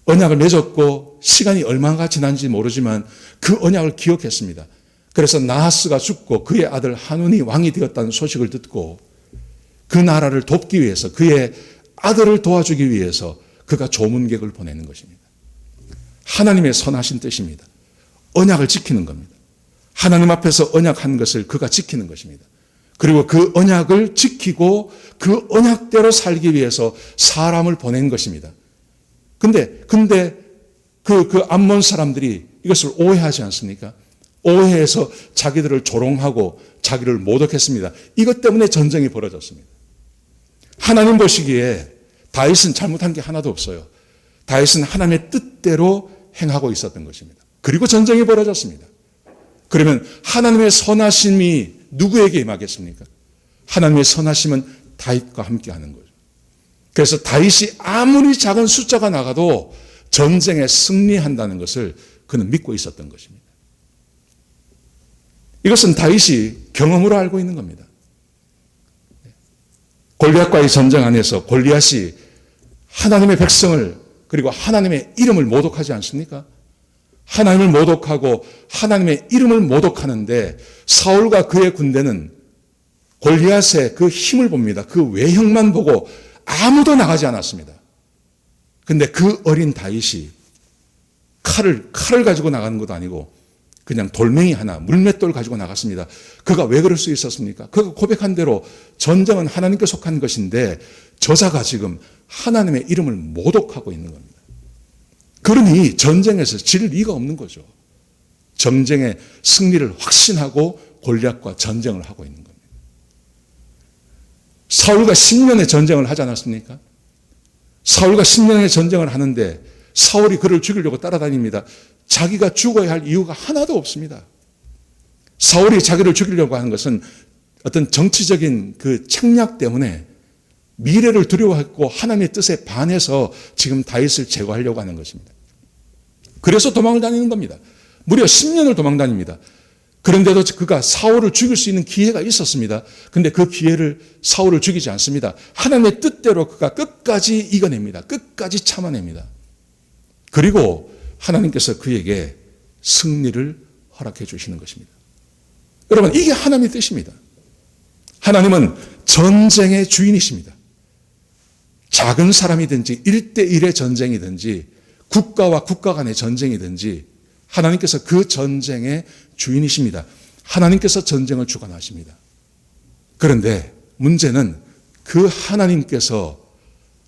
언약을 맺었고 시간이 얼마가 지난지 모르지만 그 언약을 기억했습니다. 그래서 나하스가 죽고 그의 아들 한운이 왕이 되었다는 소식을 듣고 그 나라를 돕기 위해서, 그의 아들을 도와주기 위해서 그가 조문객을 보내는 것입니다. 하나님의 선하신 뜻입니다. 언약을 지키는 겁니다. 하나님 앞에서 언약한 것을 그가 지키는 것입니다. 그리고 그 언약을 지키고 그 언약대로 살기 위해서 사람을 보낸 것입니다. 근데 그 암몬 사람들이 이것을 오해하지 않습니까? 오해해서 자기들을 조롱하고 자기를 모독했습니다. 이것 때문에 전쟁이 벌어졌습니다. 하나님 보시기에 다윗은 잘못한 게 하나도 없어요. 다윗은 하나님의 뜻대로 행하고 있었던 것입니다. 그리고 전쟁이 벌어졌습니다. 그러면 하나님의 선하심이 누구에게 임하겠습니까? 하나님의 선하심은 다윗과 함께 하는 거죠. 그래서 다윗이 아무리 작은 숫자가 나가도 전쟁에 승리한다는 것을 그는 믿고 있었던 것입니다. 이것은 다윗이 경험으로 알고 있는 겁니다. 골리앗과의 전쟁 안에서 골리앗이 하나님의 백성을, 그리고 하나님의 이름을 모독하지 않습니까? 하나님을 모독하고 하나님의 이름을 모독하는데 사울과 그의 군대는 골리앗의 그 힘을 봅니다. 그 외형만 보고 아무도 나가지 않았습니다. 근데 그 어린 다윗이 칼을 가지고 나가는 것도 아니고 그냥 돌멩이 하나, 물맷돌 가지고 나갔습니다. 그가 왜 그럴 수 있었습니까? 그가 고백한 대로 전쟁은 하나님께 속한 것인데 저자가 지금 하나님의 이름을 모독하고 있는 겁니다. 그러니 전쟁에서 질 리가 없는 거죠. 전쟁의 승리를 확신하고 골리앗과 전쟁을 하고 있는 겁니다. 사울과 10년의 전쟁을 하지 않았습니까? 사울과 10년의 전쟁을 하는데 사울이 그를 죽이려고 따라다닙니다. 자기가 죽어야 할 이유가 하나도 없습니다. 사울이 자기를 죽이려고 하는 것은 어떤 정치적인 그 책략 때문에 미래를 두려워했고 하나님의 뜻에 반해서 지금 다윗을 제거하려고 하는 것입니다. 그래서 도망을 다니는 겁니다. 무려 10년을 도망 다닙니다. 그런데도 그가 사울을 죽일 수 있는 기회가 있었습니다. 그런데 그 기회를 사울을 죽이지 않습니다. 하나님의 뜻대로 그가 끝까지 이겨냅니다. 끝까지 참아냅니다. 그리고 하나님께서 그에게 승리를 허락해 주시는 것입니다. 여러분, 이게 하나님의 뜻입니다. 하나님은 전쟁의 주인이십니다. 작은 사람이든지 1대1의 전쟁이든지 국가와 국가 간의 전쟁이든지 하나님께서 그 전쟁의 주인이십니다. 하나님께서 전쟁을 주관하십니다. 그런데 문제는 그 하나님께서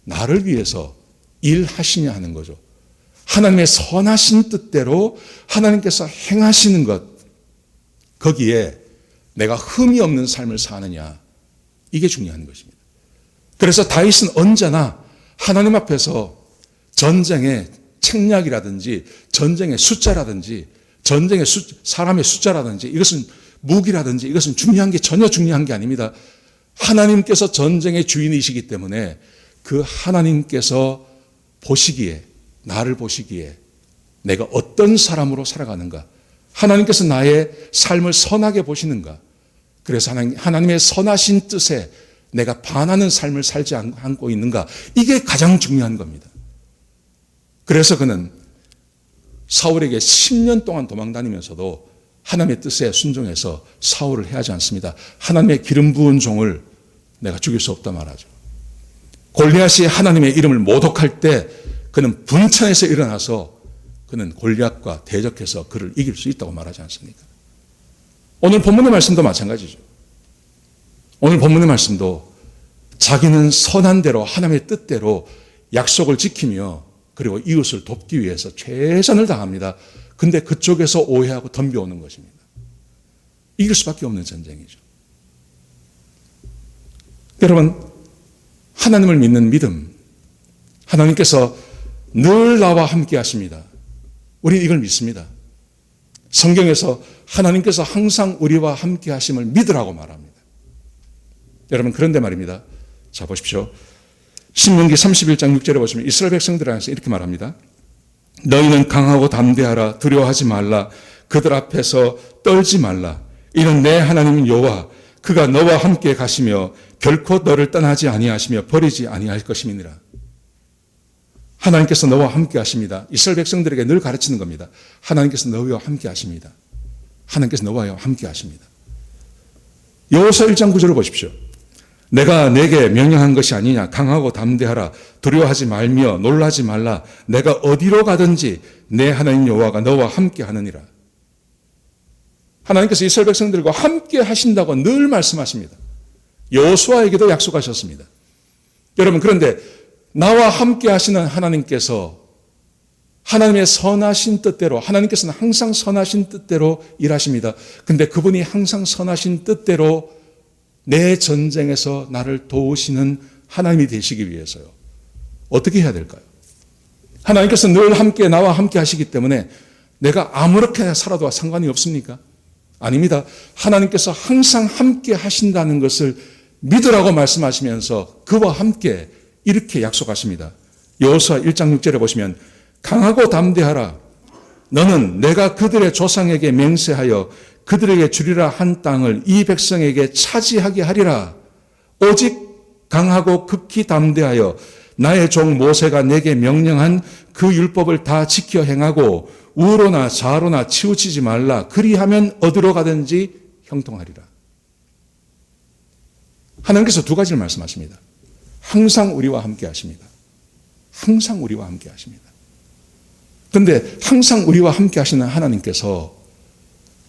나를 위해서 일하시냐 하는 거죠. 하나님의 선하신 뜻대로 하나님께서 행하시는 것, 거기에 내가 흠이 없는 삶을 사느냐, 이게 중요한 것입니다. 그래서 다윗은 언제나 하나님 앞에서 전쟁의 책략이라든지 전쟁의 숫자라든지 전쟁의 사람의 숫자라든지 이것은 무기라든지 이것은 중요한 게 전혀 중요한 게 아닙니다. 하나님께서 전쟁의 주인이시기 때문에 그 하나님께서 보시기에, 나를 보시기에 내가 어떤 사람으로 살아가는가, 하나님께서 나의 삶을 선하게 보시는가, 그래서 하나님의 선하신 뜻에 내가 반하는 삶을 살지 않고 있는가, 이게 가장 중요한 겁니다. 그래서 그는 사울에게 10년 동안 도망다니면서도 하나님의 뜻에 순종해서 사울을 해하지 않습니다. 하나님의 기름 부은 종을 내가 죽일 수 없다 말하죠. 골리앗이 하나님의 이름을 모독할 때 그는 분천에서 일어나서 그는 골리앗과 대적해서 그를 이길 수 있다고 말하지 않습니까? 오늘 본문의 말씀도 마찬가지죠. 오늘 본문의 말씀도 자기는 선한 대로 하나님의 뜻대로 약속을 지키며 그리고 이웃을 돕기 위해서 최선을 다합니다. 근데 그쪽에서 오해하고 덤벼오는 것입니다. 이길 수밖에 없는 전쟁이죠. 여러분, 하나님을 믿는 믿음, 하나님께서 늘 나와 함께 하십니다. 우리는 이걸 믿습니다. 성경에서 하나님께서 항상 우리와 함께 하심을 믿으라고 말합니다. 여러분, 그런데 말입니다. 자, 보십시오. 신명기 31장 6절에 보시면 이스라엘 백성들 안에서 이렇게 말합니다. 너희는 강하고 담대하라. 두려워하지 말라. 그들 앞에서 떨지 말라. 이는 내 하나님 여호와 그가 너와 함께 가시며 결코 너를 떠나지 아니하시며 버리지 아니할 것임이니라. 하나님께서 너와 함께 하십니다. 이스라엘 백성들에게 늘 가르치는 겁니다. 하나님께서 너희와 함께 하십니다. 하나님께서 너와 함께 하십니다. 여호수아 1장 9절을 보십시오. 내가 내게 명령한 것이 아니냐. 강하고 담대하라. 두려워하지 말며 놀라지 말라. 내가 어디로 가든지 내 하나님 여호와가 너와 함께 하느니라. 하나님께서 이스라엘 백성들과 함께 하신다고 늘 말씀하십니다. 여호수아에게도 약속하셨습니다. 여러분, 그런데 나와 함께 하시는 하나님께서 하나님의 선하신 뜻대로, 하나님께서는 항상 선하신 뜻대로 일하십니다. 근데 그분이 항상 선하신 뜻대로 내 전쟁에서 나를 도우시는 하나님이 되시기 위해서요. 어떻게 해야 될까요? 하나님께서 늘 함께 나와 함께 하시기 때문에 내가 아무렇게 살아도 상관이 없습니까? 아닙니다. 하나님께서 항상 함께 하신다는 것을 믿으라고 말씀하시면서 그와 함께 이렇게 약속하십니다. 여호수아 1장 6절에 보시면 강하고 담대하라. 너는 내가 그들의 조상에게 맹세하여 그들에게 주리라 한 땅을 이 백성에게 차지하게 하리라. 오직 강하고 극히 담대하여 나의 종 모세가 내게 명령한 그 율법을 다 지켜 행하고 우로나 좌로나 치우치지 말라. 그리하면 어디로 가든지 형통하리라. 하나님께서 두 가지를 말씀하십니다. 항상 우리와 함께 하십니다. 항상 우리와 함께 하십니다. 그런데 항상 우리와 함께 하시는 하나님께서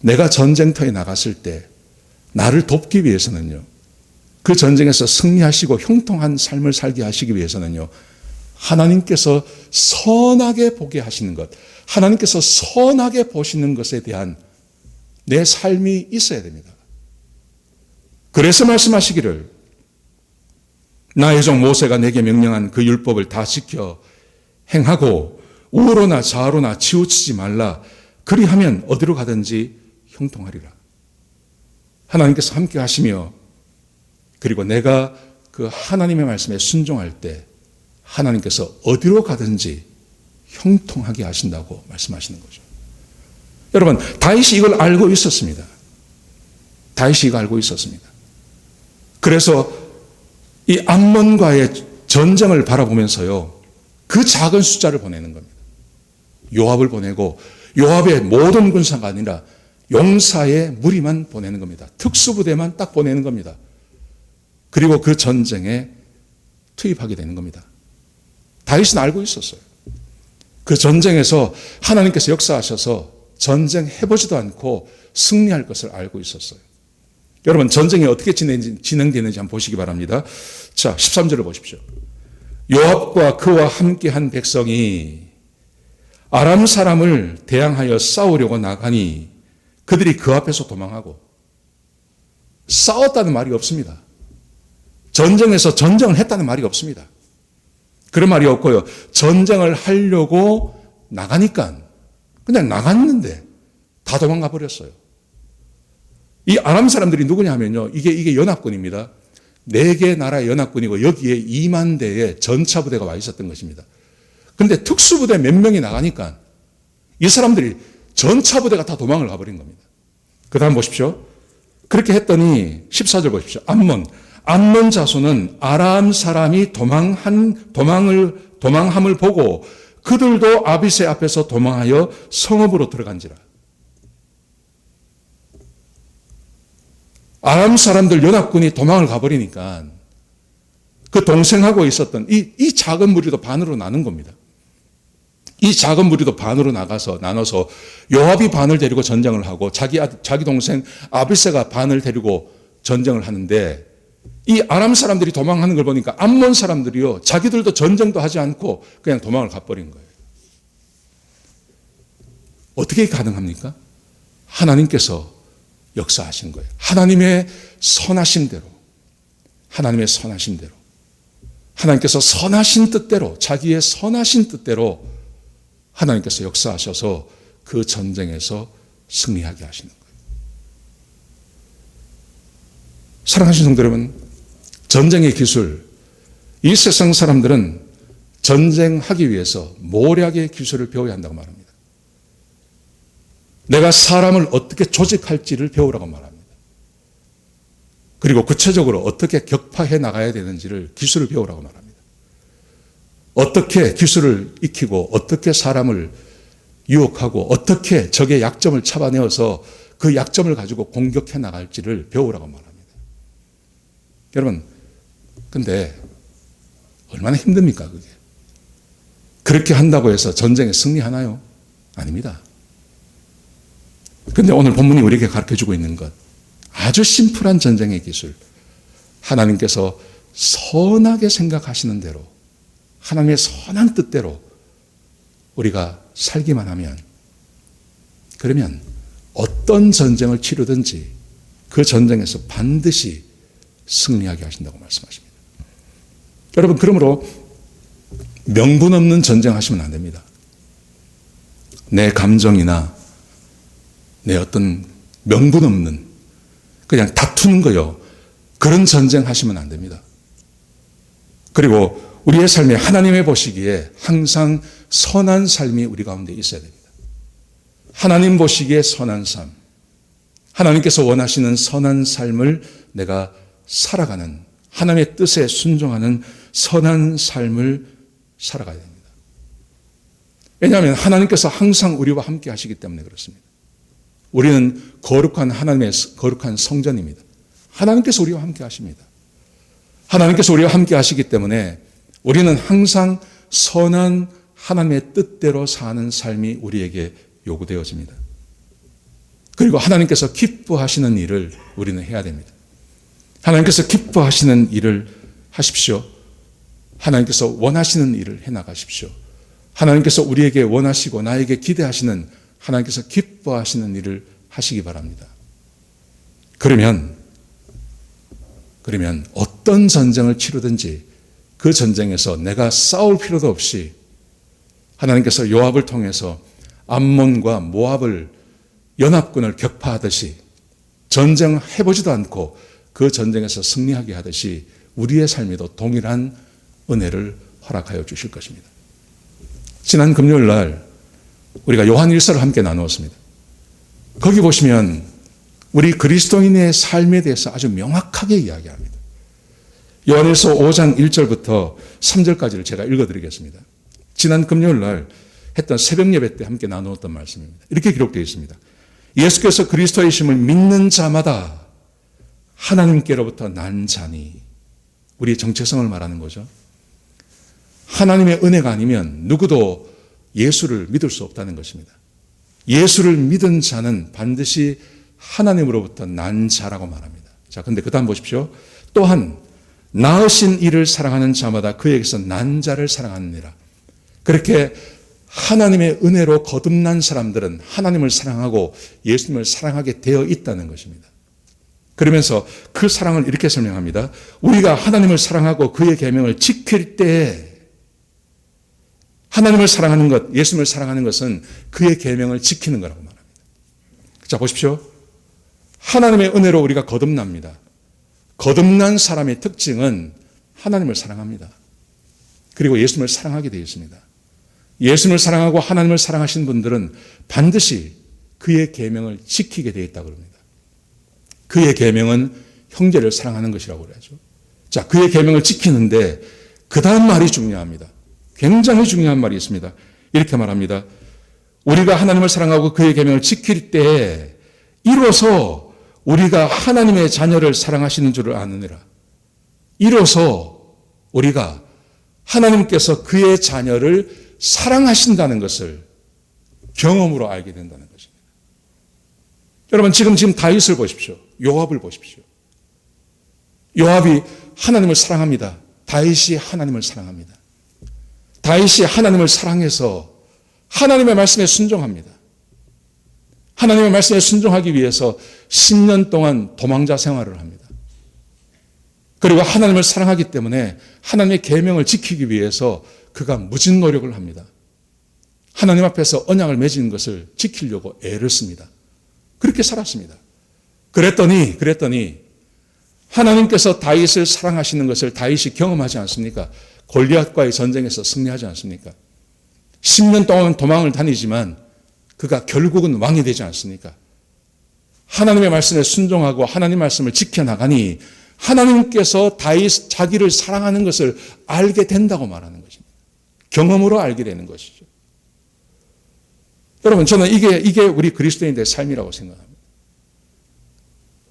내가 전쟁터에 나갔을 때 나를 돕기 위해서는요, 그 전쟁에서 승리하시고 형통한 삶을 살게 하시기 위해서는요, 하나님께서 선하게 보게 하시는 것, 하나님께서 선하게 보시는 것에 대한 내 삶이 있어야 됩니다. 그래서 말씀하시기를 나의 종 모세가 내게 명령한 그 율법을 다 지켜 행하고 우로나 좌로나 치우치지 말라. 그리하면 어디로 가든지 형통하리라. 하나님께서 함께 하시며 그리고 내가 그 하나님의 말씀에 순종할 때 하나님께서 어디로 가든지 형통하게 하신다고 말씀하시는 거죠. 여러분, 다윗이 이걸 알고 있었습니다. 다윗이 이거 알고 있었습니다. 그래서 이 암몬과의 전쟁을 바라보면서요, 그 작은 숫자를 보내는 겁니다. 요압을 보내고 요압의 모든 군사가 아니라 용사의 무리만 보내는 겁니다. 특수부대만 딱 보내는 겁니다. 그리고 그 전쟁에 투입하게 되는 겁니다. 다윗은 알고 있었어요. 그 전쟁에서 하나님께서 역사하셔서 전쟁해보지도 않고 승리할 것을 알고 있었어요. 여러분, 전쟁이 어떻게 진행되는지 한번 보시기 바랍니다. 자, 13절을 보십시오. 요압과 그와 함께한 백성이 아람 사람을 대항하여 싸우려고 나가니 그들이 그 앞에서 도망하고, 싸웠다는 말이 없습니다. 전쟁에서 전쟁을 했다는 말이 없습니다. 그런 말이 없고요. 전쟁을 하려고 나가니까 그냥 나갔는데 다 도망가 버렸어요. 이 아람 사람들이 누구냐 하면요, 이게 연합군입니다. 4개 나라의 연합군이고 여기에 2만 대의 전차부대가 와 있었던 것입니다. 그런데 특수부대 몇 명이 나가니까 이 사람들이 전차부대가 다 도망을 가버린 겁니다. 그 다음 보십시오. 그렇게 했더니 14절 보십시오. 암몬 자손은 아람 사람이 도망함을 보고 그들도 아비새 앞에서 도망하여 성읍으로 들어간지라. 아람 사람들 연합군이 도망을 가버리니까 그 동생하고 있었던 이 작은 무리도 반으로 나눈 겁니다. 이 작은 무리도 반으로 나눠서 요압이 반을 데리고 전쟁을 하고 자기 동생 아비새가 반을 데리고 전쟁을 하는데, 이 아람 사람들이 도망하는 걸 보니까 암몬 사람들이요, 자기들도 전쟁도 하지 않고 그냥 도망을 가버린 거예요. 어떻게 가능합니까? 하나님께서 역사하신 거예요. 하나님의 선하신 대로, 하나님께서 선하신 뜻대로, 자기의 선하신 뜻대로 하나님께서 역사하셔서 그 전쟁에서 승리하게 하시는 거예요. 사랑하신 성도 여러분, 전쟁의 기술, 이 세상 사람들은 전쟁하기 위해서 모략의 기술을 배워야 한다고 말합니다. 내가 사람을 어떻게 조직할지를 배우라고 말합니다. 그리고 구체적으로 어떻게 격파해 나가야 되는지를 기술을 배우라고 말합니다. 어떻게 기술을 익히고 어떻게 사람을 유혹하고 어떻게 적의 약점을 잡아내어서 그 약점을 가지고 공격해 나갈지를 배우라고 말합니다. 여러분, 근데 얼마나 힘듭니까, 그게? 그렇게 한다고 해서 전쟁에 승리하나요? 아닙니다. 근데 오늘 본문이 우리에게 가르쳐주고 있는 것, 아주 심플한 전쟁의 기술, 하나님께서 선하게 생각하시는 대로, 하나님의 선한 뜻대로 우리가 살기만 하면, 그러면 어떤 전쟁을 치르든지 그 전쟁에서 반드시 승리하게 하신다고 말씀하십니다. 여러분, 그러므로 명분 없는 전쟁 하시면 안 됩니다. 내 감정이나 내 어떤 명분 없는 그냥 다투는 거요, 그런 전쟁 하시면 안 됩니다. 그리고 우리의 삶에 하나님의 보시기에 항상 선한 삶이 우리 가운데 있어야 됩니다. 하나님 보시기에 선한 삶, 하나님께서 원하시는 선한 삶을 내가 살아가는, 하나님의 뜻에 순종하는 선한 삶을 살아가야 됩니다. 왜냐하면 하나님께서 항상 우리와 함께 하시기 때문에 그렇습니다. 우리는 거룩한 하나님의 거룩한 성전입니다. 하나님께서 우리와 함께 하십니다. 하나님께서 우리와 함께 하시기 때문에 우리는 항상 선한 하나님의 뜻대로 사는 삶이 우리에게 요구되어집니다. 그리고 하나님께서 기뻐하시는 일을 우리는 해야 됩니다. 하나님께서 기뻐하시는 일을 하십시오. 하나님께서 원하시는 일을 해나가십시오. 하나님께서 우리에게 원하시고 나에게 기대하시는, 하나님께서 기뻐하시는 일을 하시기 바랍니다. 그러면 어떤 전쟁을 치르든지 그 전쟁에서 내가 싸울 필요도 없이 하나님께서 요압을 통해서 암몬과 모압을 연합군을 격파하듯이 전쟁해보지도 않고 그 전쟁에서 승리하게 하듯이 우리의 삶에도 동일한 은혜를 허락하여 주실 것입니다. 지난 금요일 날 우리가 요한 1서를 함께 나누었습니다. 거기 보시면 우리 그리스도인의 삶에 대해서 아주 명확하게 이야기합니다. 요한일서 5장 1절부터 3절까지를 제가 읽어드리겠습니다. 지난 금요일 날 했던 새벽 예배 때 함께 나누었던 말씀입니다. 이렇게 기록되어 있습니다. 예수께서 그리스도이심을 믿는 자마다 하나님께로부터 난 자니, 우리의 정체성을 말하는 거죠. 하나님의 은혜가 아니면 누구도 예수를 믿을 수 없다는 것입니다. 예수를 믿은 자는 반드시 하나님으로부터 난 자라고 말합니다. 자, 근데 그 다음 보십시오. 또한 낳으신 이를 사랑하는 자마다 그에게서 난 자를 사랑하느니라. 그렇게 하나님의 은혜로 거듭난 사람들은 하나님을 사랑하고 예수님을 사랑하게 되어 있다는 것입니다. 그러면서 그 사랑을 이렇게 설명합니다. 우리가 하나님을 사랑하고 그의 계명을 지킬 때에, 하나님을 사랑하는 것, 예수님을 사랑하는 것은 그의 계명을 지키는 거라고 말합니다. 자, 보십시오. 하나님의 은혜로 우리가 거듭납니다. 거듭난 사람의 특징은 하나님을 사랑합니다. 그리고 예수님을 사랑하게 되어 있습니다. 예수님을 사랑하고 하나님을 사랑하신 분들은 반드시 그의 계명을 지키게 되어 있다고 합니다. 그의 계명은 형제를 사랑하는 것이라고 그러죠. 자, 그의 계명을 지키는데 그 다음 말이 중요합니다. 굉장히 중요한 말이 있습니다. 이렇게 말합니다. 우리가 하나님을 사랑하고 그의 계명을 지킬 때에 이로써 우리가 하나님의 자녀를 사랑하시는 줄을 아느니라. 이로써 우리가 하나님께서 그의 자녀를 사랑하신다는 것을 경험으로 알게 된다는 것입니다. 여러분, 지금 다윗을 보십시오. 요압을 보십시오. 요압이 하나님을 사랑합니다. 다윗이 하나님을 사랑합니다. 다윗이 하나님을 사랑해서 하나님의 말씀에 순종합니다. 하나님의 말씀에 순종하기 위해서 10년 동안 도망자 생활을 합니다. 그리고 하나님을 사랑하기 때문에 하나님의 계명을 지키기 위해서 그가 무진 노력을 합니다. 하나님 앞에서 언약을 맺은 것을 지키려고 애를 씁니다. 그렇게 살았습니다. 그랬더니 하나님께서 다윗을 사랑하시는 것을 다윗이 경험하지 않습니까? 골리앗과의 전쟁에서 승리하지 않습니까? 10년 동안 도망을 다니지만 그가 결국은 왕이 되지 않습니까? 하나님의 말씀에 순종하고 하나님 말씀을 지켜나가니 하나님께서 다윗 자기를 사랑하는 것을 알게 된다고 말하는 것입니다. 경험으로 알게 되는 것이죠. 여러분, 저는 이게 우리 그리스도인들의 삶이라고 생각합니다.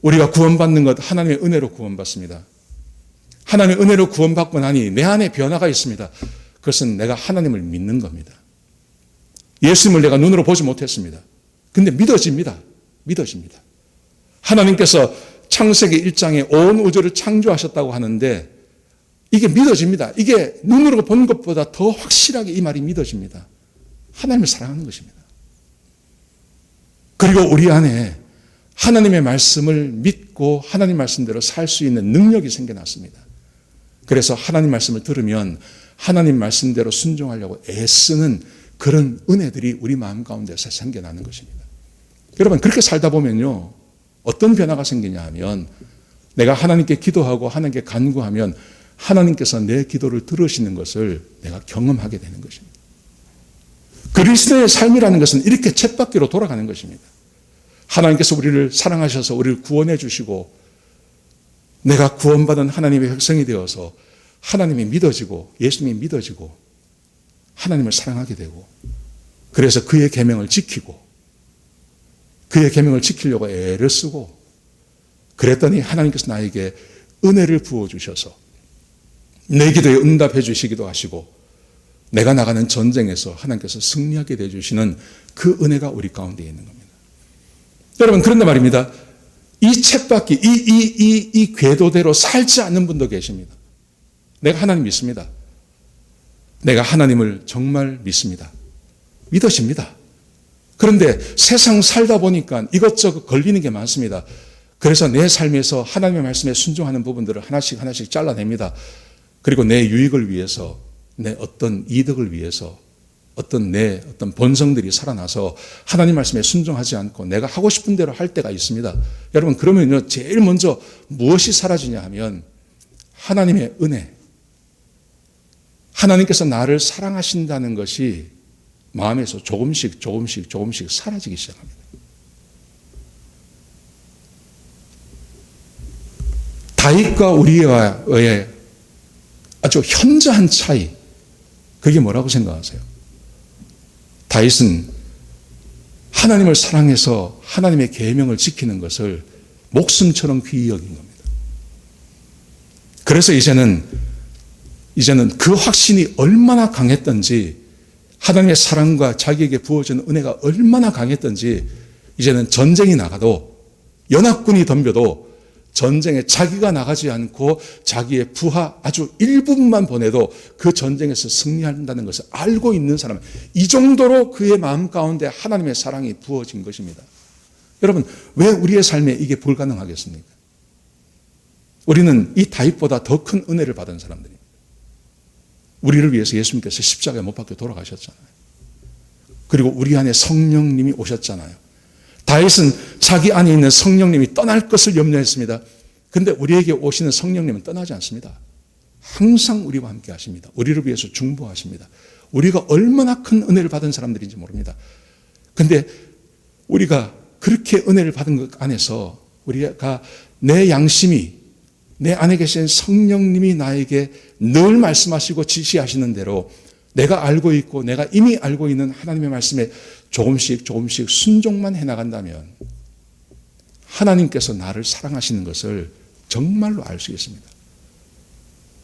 우리가 구원받는 것 하나님의 은혜로 구원받습니다. 하나님의 은혜로 구원받고 나니 내 안에 변화가 있습니다. 그것은 내가 하나님을 믿는 겁니다. 예수님을 내가 눈으로 보지 못했습니다. 근데 믿어집니다. 하나님께서 창세기 1장에 온 우주를 창조하셨다고 하는데 이게 믿어집니다. 이게 눈으로 본 것보다 더 확실하게 이 말이 믿어집니다. 하나님을 사랑하는 것입니다. 그리고 우리 안에 하나님의 말씀을 믿고 하나님 말씀대로 살 수 있는 능력이 생겨났습니다. 그래서 하나님 말씀을 들으면 하나님 말씀대로 순종하려고 애쓰는 그런 은혜들이 우리 마음 가운데서 생겨나는 것입니다. 여러분, 그렇게 살다 보면요, 어떤 변화가 생기냐 하면 내가 하나님께 기도하고 하나님께 간구하면 하나님께서 내 기도를 들으시는 것을 내가 경험하게 되는 것입니다. 그리스도의 삶이라는 것은 이렇게 쳇바퀴로 돌아가는 것입니다. 하나님께서 우리를 사랑하셔서 우리를 구원해 주시고 내가 구원받은 하나님의 백성이 되어서 하나님이 믿어지고 예수님이 믿어지고 하나님을 사랑하게 되고 그래서 그의 계명을 지키고 그의 계명을 지키려고 애를 쓰고 그랬더니 하나님께서 나에게 은혜를 부어주셔서 내 기도에 응답해 주시기도 하시고 내가 나가는 전쟁에서 하나님께서 승리하게 해 주시는 그 은혜가 우리 가운데 있는 겁니다. 여러분, 그런데 말입니다. 이 쳇바퀴, 이 궤도대로 살지 않는 분도 계십니다. 내가 하나님 믿습니다. 내가 하나님을 정말 믿습니다. 믿어집니다. 그런데 세상 살다 보니까 이것저것 걸리는 게 많습니다. 그래서 내 삶에서 하나님의 말씀에 순종하는 부분들을 하나씩 잘라냅니다. 그리고 내 유익을 위해서, 내 어떤 이득을 위해서, 내 본성들이 살아나서 하나님 말씀에 순종하지 않고 내가 하고 싶은 대로 할 때가 있습니다. 여러분, 그러면요, 제일 먼저 무엇이 사라지냐 하면 하나님의 은혜, 하나님께서 나를 사랑하신다는 것이 마음에서 조금씩 사라지기 시작합니다. 다윗과 우리와의 아주 현저한 차이, 그게 뭐라고 생각하세요? 다윗은 하나님을 사랑해서 하나님의 계명을 지키는 것을 목숨처럼 귀히 여긴 겁니다. 그래서 이제는 그 확신이 얼마나 강했던지, 하나님의 사랑과 자기에게 부어지는 은혜가 얼마나 강했던지, 이제는 전쟁이 나가도, 연합군이 덤벼도 전쟁에 자기가 나가지 않고 자기의 부하 아주 일부분만 보내도 그 전쟁에서 승리한다는 것을 알고 있는 사람, 이 정도로 그의 마음 가운데 하나님의 사랑이 부어진 것입니다. 여러분, 왜 우리의 삶에 이게 불가능하겠습니까? 우리는 이 다윗보다 더 큰 은혜를 받은 사람들입니다. 우리를 위해서 예수님께서 십자가에 못 박혀 돌아가셨잖아요. 그리고 우리 안에 성령님이 오셨잖아요. 다윗은 자기 안에 있는 성령님이 떠날 것을 염려했습니다. 그런데 우리에게 오시는 성령님은 떠나지 않습니다. 항상 우리와 함께 하십니다. 우리를 위해서 중보하십니다. 우리가 얼마나 큰 은혜를 받은 사람들인지 모릅니다. 그런데 우리가 그렇게 은혜를 받은 것 안에서 우리가 내 양심이, 내 안에 계신 성령님이 나에게 늘 말씀하시고 지시하시는 대로 내가 알고 있고 내가 이미 알고 있는 하나님의 말씀에 조금씩 순종만 해나간다면 하나님께서 나를 사랑하시는 것을 정말로 알 수 있습니다.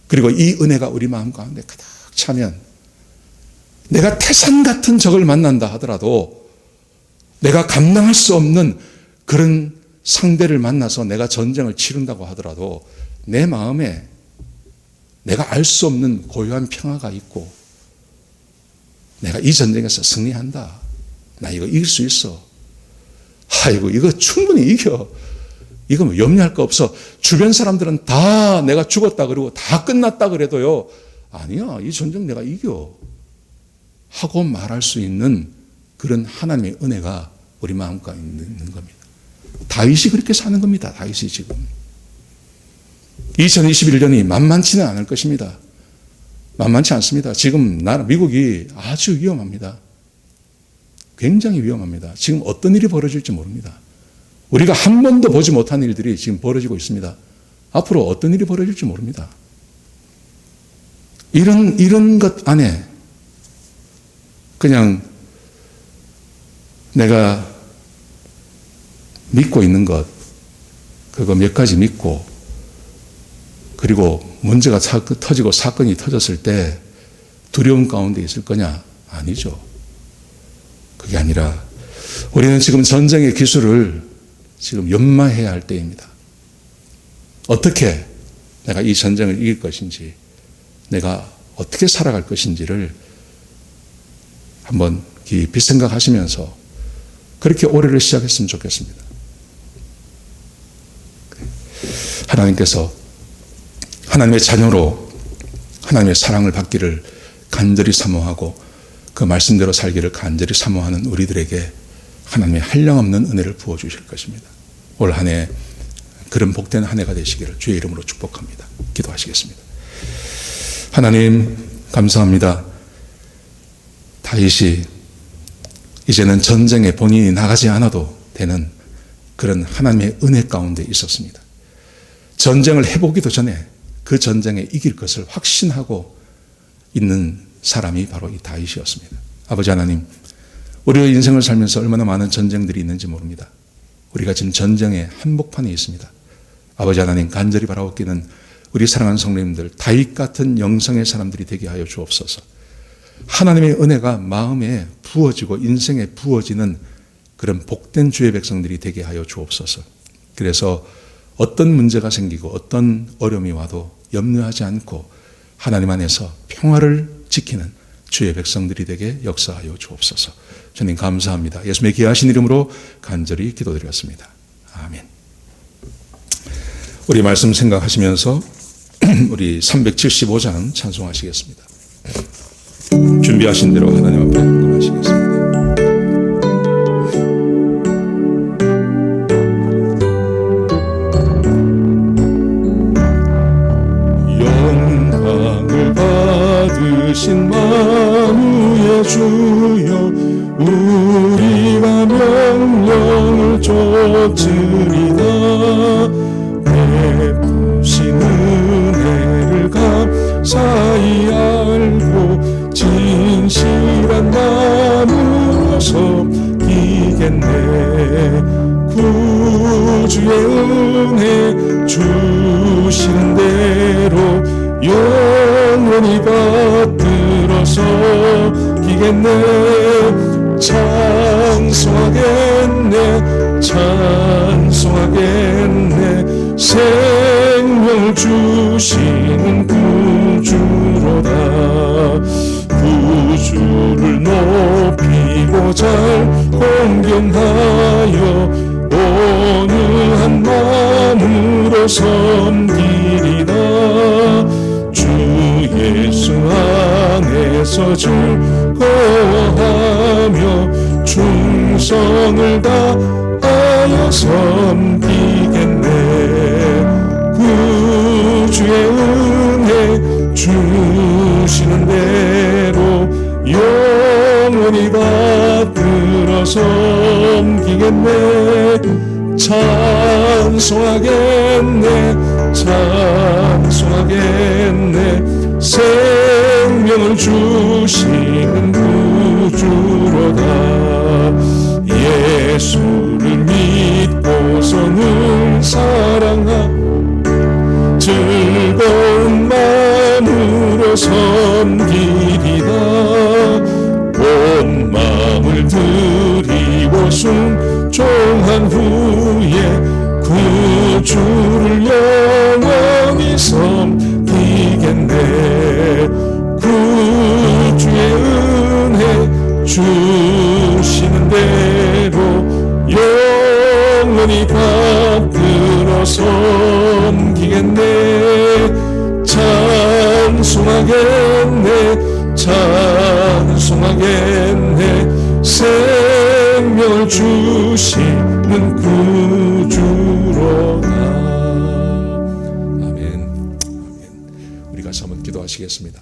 그리고 이 은혜가 우리 마음 가운데 가득 차면 내가 태산 같은 적을 만난다 하더라도, 내가 감당할 수 없는 그런 상대를 만나서 내가 전쟁을 치른다고 하더라도 내 마음에 내가 알 수 없는 고요한 평화가 있고, 내가 이 전쟁에서 승리한다, 나 이거 이길 수 있어, 아이고 이거 충분히 이겨, 이거 뭐 염려할 거 없어, 주변 사람들은 다 내가 죽었다 그러고 다 끝났다 그래도요, 아니야, 이 전쟁 내가 이겨 하고 말할 수 있는 그런 하나님의 은혜가 우리 마음 가운데 있는 겁니다. 다윗이 그렇게 사는 겁니다. 다윗이 지금 2021년이 만만치는 않을 것입니다. 만만치 않습니다. 지금 미국이 아주 위험합니다. 굉장히 위험합니다. 지금 어떤 일이 벌어질지 모릅니다. 우리가 한 번도 보지 못한 일들이 지금 벌어지고 있습니다. 앞으로 어떤 일이 벌어질지 모릅니다. 이런 것 안에 그냥 내가 믿고 있는 것, 그거 몇 가지 믿고, 그리고 문제가 터지고 사건이 터졌을 때 두려움 가운데 있을 거냐? 아니죠. 그게 아니라 우리는 지금 전쟁의 기술을 지금 연마해야 할 때입니다. 어떻게 내가 이 전쟁을 이길 것인지, 내가 어떻게 살아갈 것인지를 한번 깊이 생각하시면서 그렇게 올해를 시작했으면 좋겠습니다. 하나님께서 하나님의 자녀로 하나님의 사랑을 받기를 간절히 사모하고 그 말씀대로 살기를 간절히 사모하는 우리들에게 하나님의 한량없는 은혜를 부어주실 것입니다. 올 한 해 그런 복된 한 해가 되시기를 주의 이름으로 축복합니다. 기도하시겠습니다. 하나님 감사합니다. 다윗이 이제는 전쟁에 본인이 나가지 않아도 되는 그런 하나님의 은혜 가운데 있었습니다. 전쟁을 해보기도 전에 그 전쟁에 이길 것을 확신하고 있는 사람이 바로 이 다윗이었습니다. 아버지 하나님, 우리의 인생을 살면서 얼마나 많은 전쟁들이 있는지 모릅니다. 우리가 지금 전쟁의 한복판에 있습니다. 아버지 하나님, 간절히 바라옵기는 우리 사랑하는 성도님들 다윗 같은 영성의 사람들이 되게 하여 주옵소서. 하나님의 은혜가 마음에 부어지고 인생에 부어지는 그런 복된 주의 백성들이 되게 하여 주옵소서. 그래서 어떤 문제가 생기고 어떤 어려움이 와도 염려하지 않고 하나님 안에서 평화를 지키는 주의 백성들이 되게 역사하여 주옵소서. 주님 감사합니다. 예수님의 귀하신 이름으로 간절히 기도드렸습니다. 아멘. 우리 말씀 생각하시면서 우리 375장 찬송하시겠습니다. 준비하신 대로 하나님 앞에 헌금하시겠습니다. 영광을 받으신 만유의 주여 우리가 명령을 좇으리다. 베푸신 은혜를 감사히 알고 진실한 마음으로 섬기겠네. 구주의 은혜 주시는 대로 영원히 받들어서 기겠네. 찬송하겠네 찬송하겠네. 생명을 주시는 구주로다. 구주를 높이고 잘 공경하여 어느 한 마음으로 섬기리다. 주 예수 안에서 즐거워하며 충성을 다하여 섬기겠네. 구주의 은혜 주시는 대로 영원히 받들어 섬기겠네. 찬송하겠네 찬송하겠네. 생명을 주시는 구주로다. 예수를 믿고서 늘 사랑하 즐거운 마음으로 섬기리다. 온 마음을 드리고 순종한 후에 구주를 영원히 섬기겠네. 구주의 은혜 주시는 대로 영원히 받들어 섬기겠네. 찬송하겠네 찬송하겠네. 생명을 주시는 구주로다. 아멘. 우리 같이 한번 기도하시겠습니다.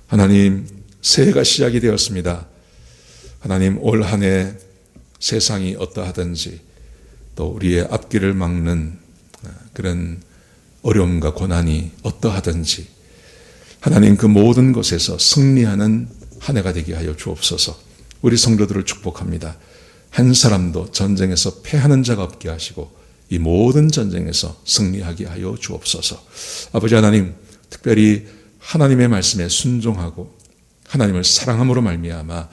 하나님, 새해가 시작이 되었습니다. 하나님, 올 한 해 세상이 어떠하든지 또 우리의 앞길을 막는 그런 어려움과 고난이 어떠하든지 하나님 그 모든 것에서 승리하는 한 해가 되게 하여 주옵소서. 우리 성도들을 축복합니다. 한 사람도 전쟁에서 패하는 자가 없게 하시고 이 모든 전쟁에서 승리하게 하여 주옵소서. 아버지 하나님, 특별히 하나님의 말씀에 순종하고 하나님을 사랑함으로 말미암아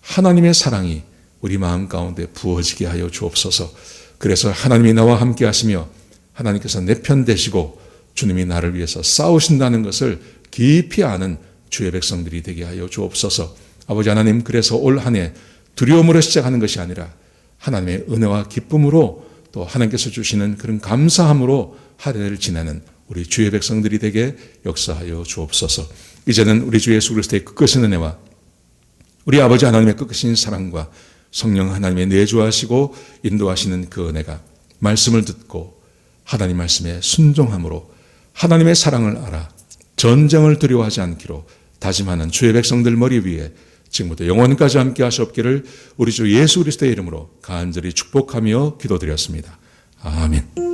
하나님의 사랑이 우리 마음 가운데 부어지게 하여 주옵소서. 그래서 하나님이 나와 함께 하시며 하나님께서 내 편 되시고 주님이 나를 위해서 싸우신다는 것을 깊이 아는 주의 백성들이 되게 하여 주옵소서. 아버지 하나님, 그래서 올 한 해 두려움으로 시작하는 것이 아니라 하나님의 은혜와 기쁨으로 또 하나님께서 주시는 그런 감사함으로 한 해를 지내는 우리 주의 백성들이 되게 역사하여 주옵소서. 이제는 우리 주 예수 그리스도의 끝끝인 은혜와 우리 아버지 하나님의 끝끝인 사랑과 성령 하나님의 내주하시고 인도하시는 그 은혜가 말씀을 듣고 하나님 말씀에 순종함으로 하나님의 사랑을 알아 전쟁을 두려워하지 않기로 다짐하는 주의 백성들 머리 위에 지금부터 영원까지 함께 하시옵기를 우리 주 예수 그리스도의 이름으로 간절히 축복하며 기도드렸습니다. 아멘.